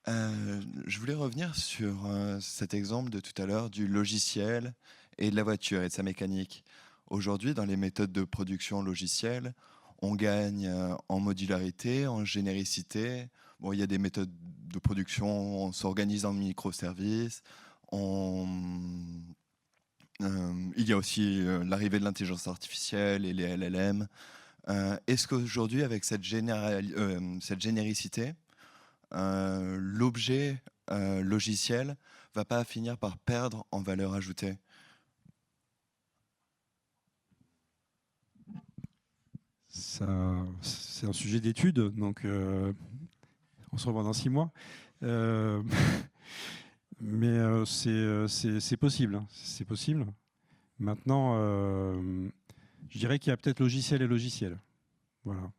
Je voulais revenir sur cet exemple de tout à l'heure du logiciel et de la voiture et de sa mécanique. Aujourd'hui, dans les méthodes de production logicielle, on gagne en modularité, en généricité. Bon, il y a des méthodes de production, on s'organise en microservices. Il y a aussi l'arrivée de l'intelligence artificielle et les LLM. Est-ce qu'aujourd'hui, avec cette généricité, l'objet logiciel ne va pas finir par perdre en valeur ajoutée?
C'est un sujet d'étude, donc on se revoit dans 6 mois. Mais c'est possible. Hein, c'est possible. Maintenant, je dirais qu'il y a peut-être logiciel et logiciel. Voilà.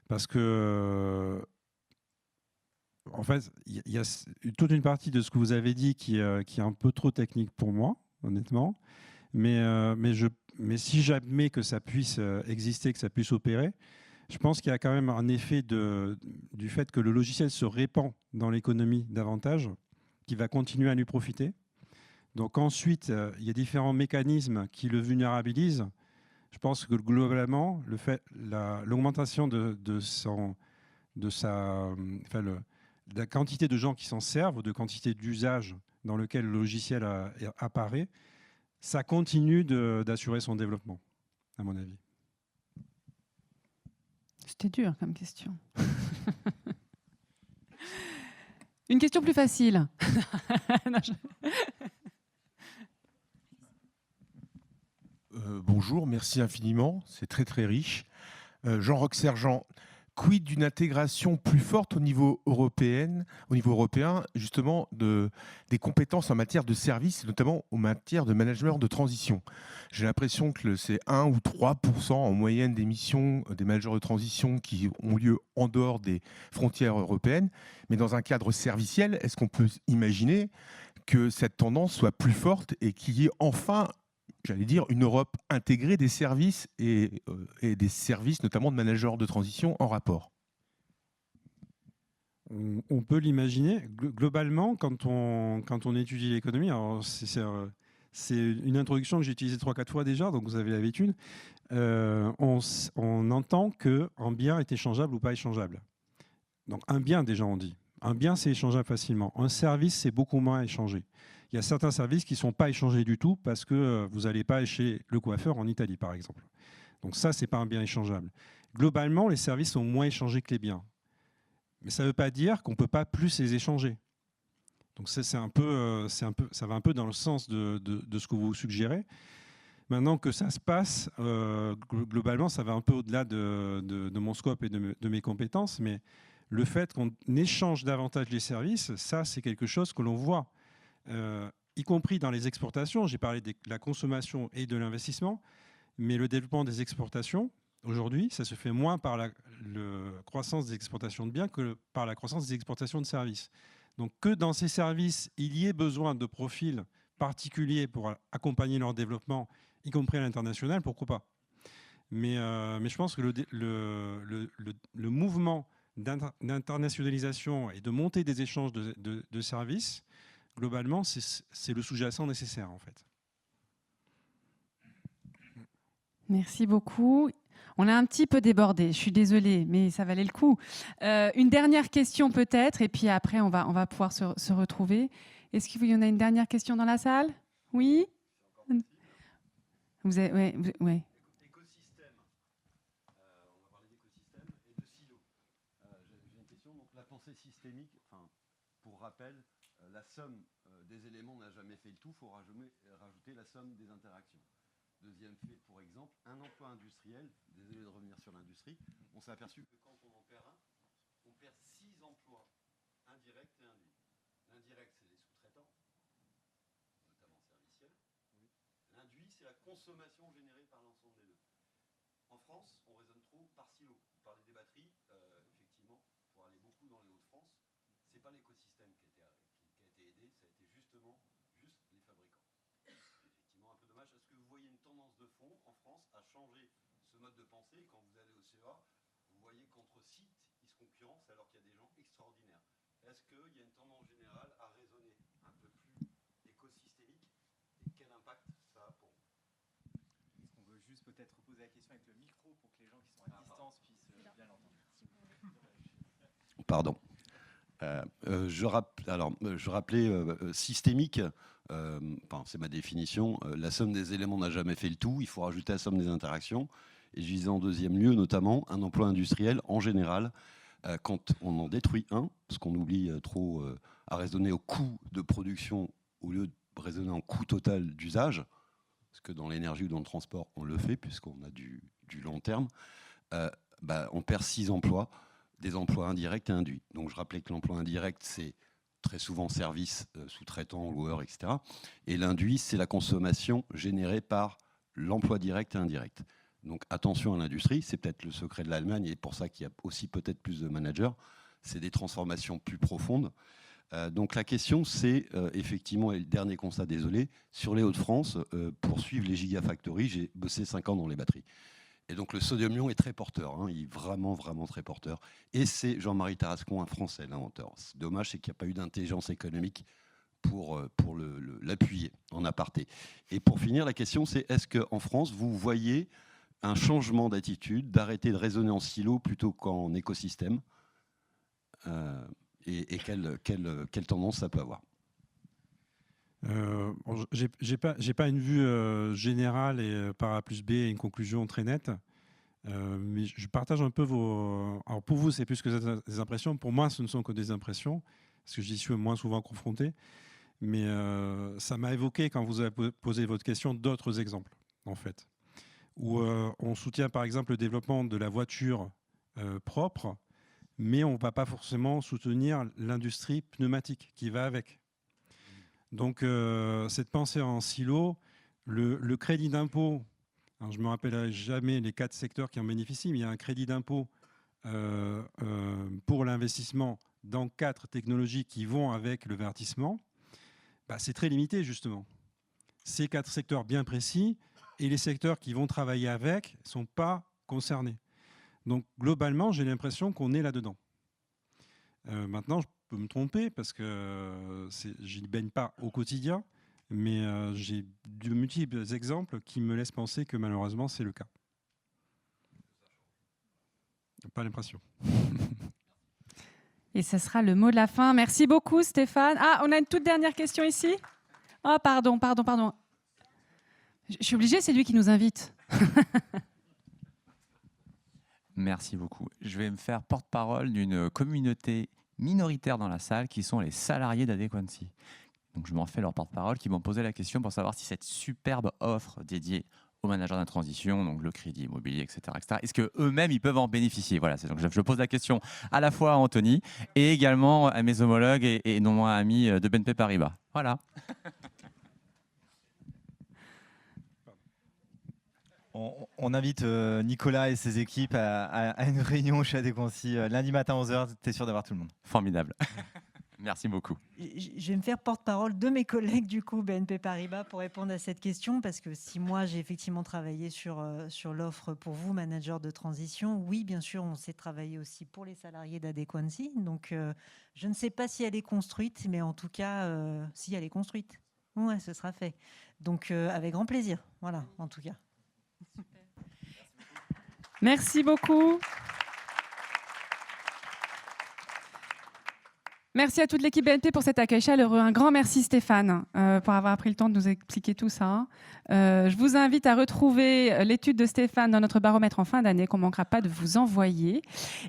Parce que, en fait, il y a toute une partie de ce que vous avez dit qui est un peu trop technique pour moi, honnêtement. Mais si j'admets que ça puisse exister, que ça puisse opérer, je pense qu'il y a quand même un effet du fait que le logiciel se répand dans l'économie davantage, qui va continuer à lui profiter. Donc ensuite, il y a différents mécanismes qui le vulnérabilisent. Je pense que globalement, l'augmentation de la quantité de gens qui s'en servent, ou de quantité d'usages dans lequel le logiciel apparaît, ça continue d'assurer son développement, à mon avis.
C'était dur comme question. Une question plus facile. Non,
Bonjour, merci infiniment, c'est très très riche. Jean-Roch Sergent, quid d'une intégration plus forte au niveau européen, justement des compétences en matière de services, notamment en matière de management de transition? J'ai l'impression que c'est 1 ou 3% en moyenne des missions des managers de transition qui ont lieu en dehors des frontières européennes. Mais dans un cadre serviciel, est-ce qu'on peut imaginer que cette tendance soit plus forte et qu'il y ait enfin, j'allais dire, une Europe intégrée des services et des services, notamment de managers de transition, en rapport?
On peut l'imaginer. Globalement, quand on étudie l'économie, alors c'est une introduction que j'ai utilisée 3-4 fois déjà, donc vous avez l'habitude, on entend qu'un bien est échangeable ou pas échangeable. Donc un bien, déjà, on dit. Un bien, c'est échangeable facilement. Un service, c'est beaucoup moins échangé. Il y a certains services qui ne sont pas échangés du tout parce que vous n'allez pas chez le coiffeur en Italie, par exemple. Donc ça, ce n'est pas un bien échangeable. Globalement, les services sont moins échangés que les biens. Mais ça ne veut pas dire qu'on ne peut pas plus les échanger. Donc ça va un peu dans le sens de ce que vous suggérez. Maintenant que ça se passe, globalement, ça va un peu au-delà de mon scope et de mes compétences, mais le fait qu'on échange davantage les services, ça, c'est quelque chose que l'on voit. Y compris dans les exportations, j'ai parlé de la consommation et de l'investissement, mais le développement des exportations, aujourd'hui, ça se fait moins par la croissance des exportations de biens que par la croissance des exportations de services. Donc que dans ces services, il y ait besoin de profils particuliers pour accompagner leur développement, y compris à l'international, pourquoi pas. Mais je pense que le mouvement d'internationalisation et de montée des échanges de services globalement, c'est le sous-jacent nécessaire, en fait.
Merci beaucoup. On a un petit peu débordé, je suis désolée, mais ça valait le coup. Une dernière question peut-être, et puis après, on va pouvoir se retrouver. Est-ce qu'il y en a une dernière question dans la salle? Oui? Vous avez, ouais.
Écosystème. On va parler d'écosystème et de silos. J'ai une question. Donc, la pensée systémique, enfin, pour rappel, la somme des éléments n'a jamais fait le tout. Il faut rajouter la somme des interactions. Deuxième fait, pour exemple, un emploi industriel. Désolé de revenir sur l'industrie. On s'est aperçu que quand on en perd un, on perd 6 emplois indirects et induits. L'indirect, c'est les sous-traitants, notamment serviciels. L'induit, c'est la consommation générée par l'ensemble des deux. En France, on raisonne trop par silo. Vous parlez des batteries, effectivement, pour aller beaucoup dans les Hauts-de-France, ce n'est pas l'écosystème qui a été aidé, ça a été justement juste les fabricants. Effectivement, un peu dommage. Est-ce que vous voyez une tendance de fond en France à changer ce mode de pensée? Quand vous allez au CEA, vous voyez qu'entre sites, ils se concurrencent alors qu'il y a des gens extraordinaires. Est-ce qu'il y a une tendance générale à raisonner un peu plus écosystémique et quel impact ça a pour vous?
Est-ce qu'on veut juste peut-être reposer la question avec le micro pour que les gens qui sont à distance puissent bien l'entendre?
Pardon. Je rappelais systémique, c'est ma définition, la somme des éléments n'a jamais fait le tout, il faut rajouter la somme des interactions. Et je disais en deuxième lieu, notamment, un emploi industriel, en général, quand on en détruit un, parce qu'on oublie trop à raisonner au coût de production au lieu de raisonner en coût total d'usage, parce que dans l'énergie ou dans le transport, on le fait, puisqu'on a du long terme, on perd 6 emplois, des emplois indirects et induits. Donc je rappelais que l'emploi indirect, c'est très souvent services sous-traitants, loueurs, etc. Et l'induit, c'est la consommation générée par l'emploi direct et indirect. Donc attention à l'industrie, c'est peut-être le secret de l'Allemagne, et pour ça qu'il y a aussi peut-être plus de managers, c'est des transformations plus profondes. Donc la question, c'est effectivement, et le dernier constat, désolé, sur les Hauts-de-France, pour suivre les gigafactories, j'ai bossé 5 ans dans les batteries. Et donc le sodium-ion est très porteur, hein, il est vraiment, vraiment très porteur. Et c'est Jean-Marie Tarascon, un Français, l'inventeur. C'est dommage, c'est qu'il n'y a pas eu d'intelligence économique pour l'appuyer en aparté. Et pour finir, la question, c'est est-ce qu'en France, vous voyez un changement d'attitude, d'arrêter de raisonner en silo plutôt qu'en écosystème, et quelle tendance ça peut avoir?
J'ai pas une vue générale et par A plus B une conclusion très nette. Mais je partage un peu vos... Alors pour vous, c'est plus que des impressions. Pour moi, ce ne sont que des impressions, parce que j'y suis moins souvent confronté. Mais ça m'a évoqué, quand vous avez posé votre question, d'autres exemples, en fait. Où on soutient, par exemple, le développement de la voiture propre, mais on ne va pas forcément soutenir l'industrie pneumatique qui va avec. Donc, cette pensée en silo, le crédit d'impôt, je ne me rappellerai jamais les 4 secteurs qui en bénéficient, mais il y a un crédit d'impôt pour l'investissement dans 4 technologies qui vont avec le verdissement. C'est très limité, justement. Ces 4 secteurs bien précis, et les secteurs qui vont travailler avec ne sont pas concernés. Donc, globalement, j'ai l'impression qu'on est là-dedans. Maintenant, je peux me tromper parce que je n'y baigne pas au quotidien, mais j'ai de multiples exemples qui me laissent penser que malheureusement c'est le cas. Pas l'impression.
Et ce sera le mot de la fin. Merci beaucoup Stéphane. Ah, on a une toute dernière question ici. Ah, pardon. Je suis obligée, c'est lui qui nous invite.
Merci beaucoup. Je vais me faire porte-parole d'une communauté minoritaire dans la salle qui sont les salariés d'Adequancy. Donc je m'en fais leur porte-parole qui m'ont posé la question pour savoir si cette superbe offre dédiée aux managers de la transition, donc le crédit immobilier, etc., est-ce qu'eux-mêmes, ils peuvent en bénéficier? Voilà, donc je pose la question à la fois à Anthony et également à mes homologues et non moins amis de BNP Paribas. Voilà.
On invite Nicolas et ses équipes à une réunion chez Adequancy lundi matin à 11h. Tu es sûr d'avoir tout le monde?
Formidable. Merci beaucoup.
Je vais me faire porte-parole de mes collègues du coup BNP Paribas pour répondre à cette question, parce que si moi j'ai effectivement travaillé sur l'offre pour vous, manager de transition, oui bien sûr on s'est travaillé aussi pour les salariés d'Adequancy, donc je ne sais pas si elle est construite, mais en tout cas si elle est construite, ouais, ce sera fait. Donc avec grand plaisir, voilà en tout cas.
Merci beaucoup. Merci à toute l'équipe BNP pour cet accueil chaleureux. Un grand merci Stéphane pour avoir pris le temps de nous expliquer tout ça. Je vous invite à retrouver l'étude de Stéphane dans notre baromètre en fin d'année qu'on ne manquera pas de vous envoyer.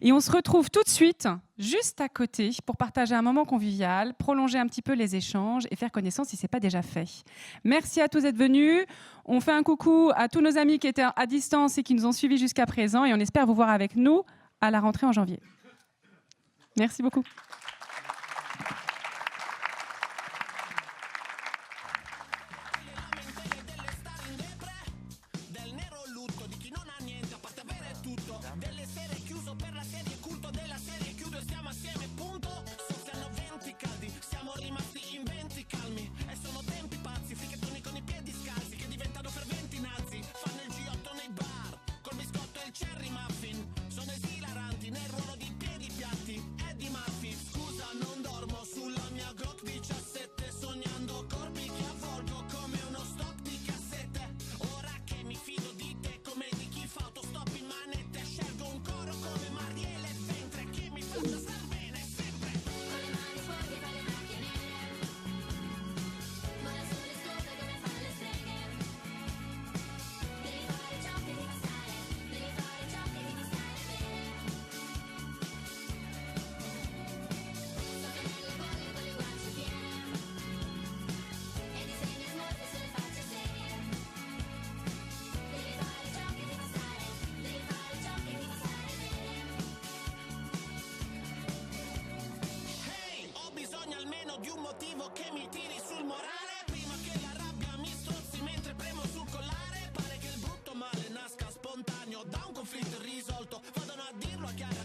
Et on se retrouve tout de suite, juste à côté, pour partager un moment convivial, prolonger un petit peu les échanges et faire connaissance si ce n'est pas déjà fait. Merci à tous d'être venus. On fait un coucou à tous nos amis qui étaient à distance et qui nous ont suivis jusqu'à présent et on espère vous voir avec nous à la rentrée en janvier. Merci beaucoup.
Di un motivo che mi tiri sul morale, prima che la rabbia mi strozzi mentre premo sul collare. Pare che il brutto male nasca spontaneo da un conflitto irrisolto, vadano a dirlo a chiara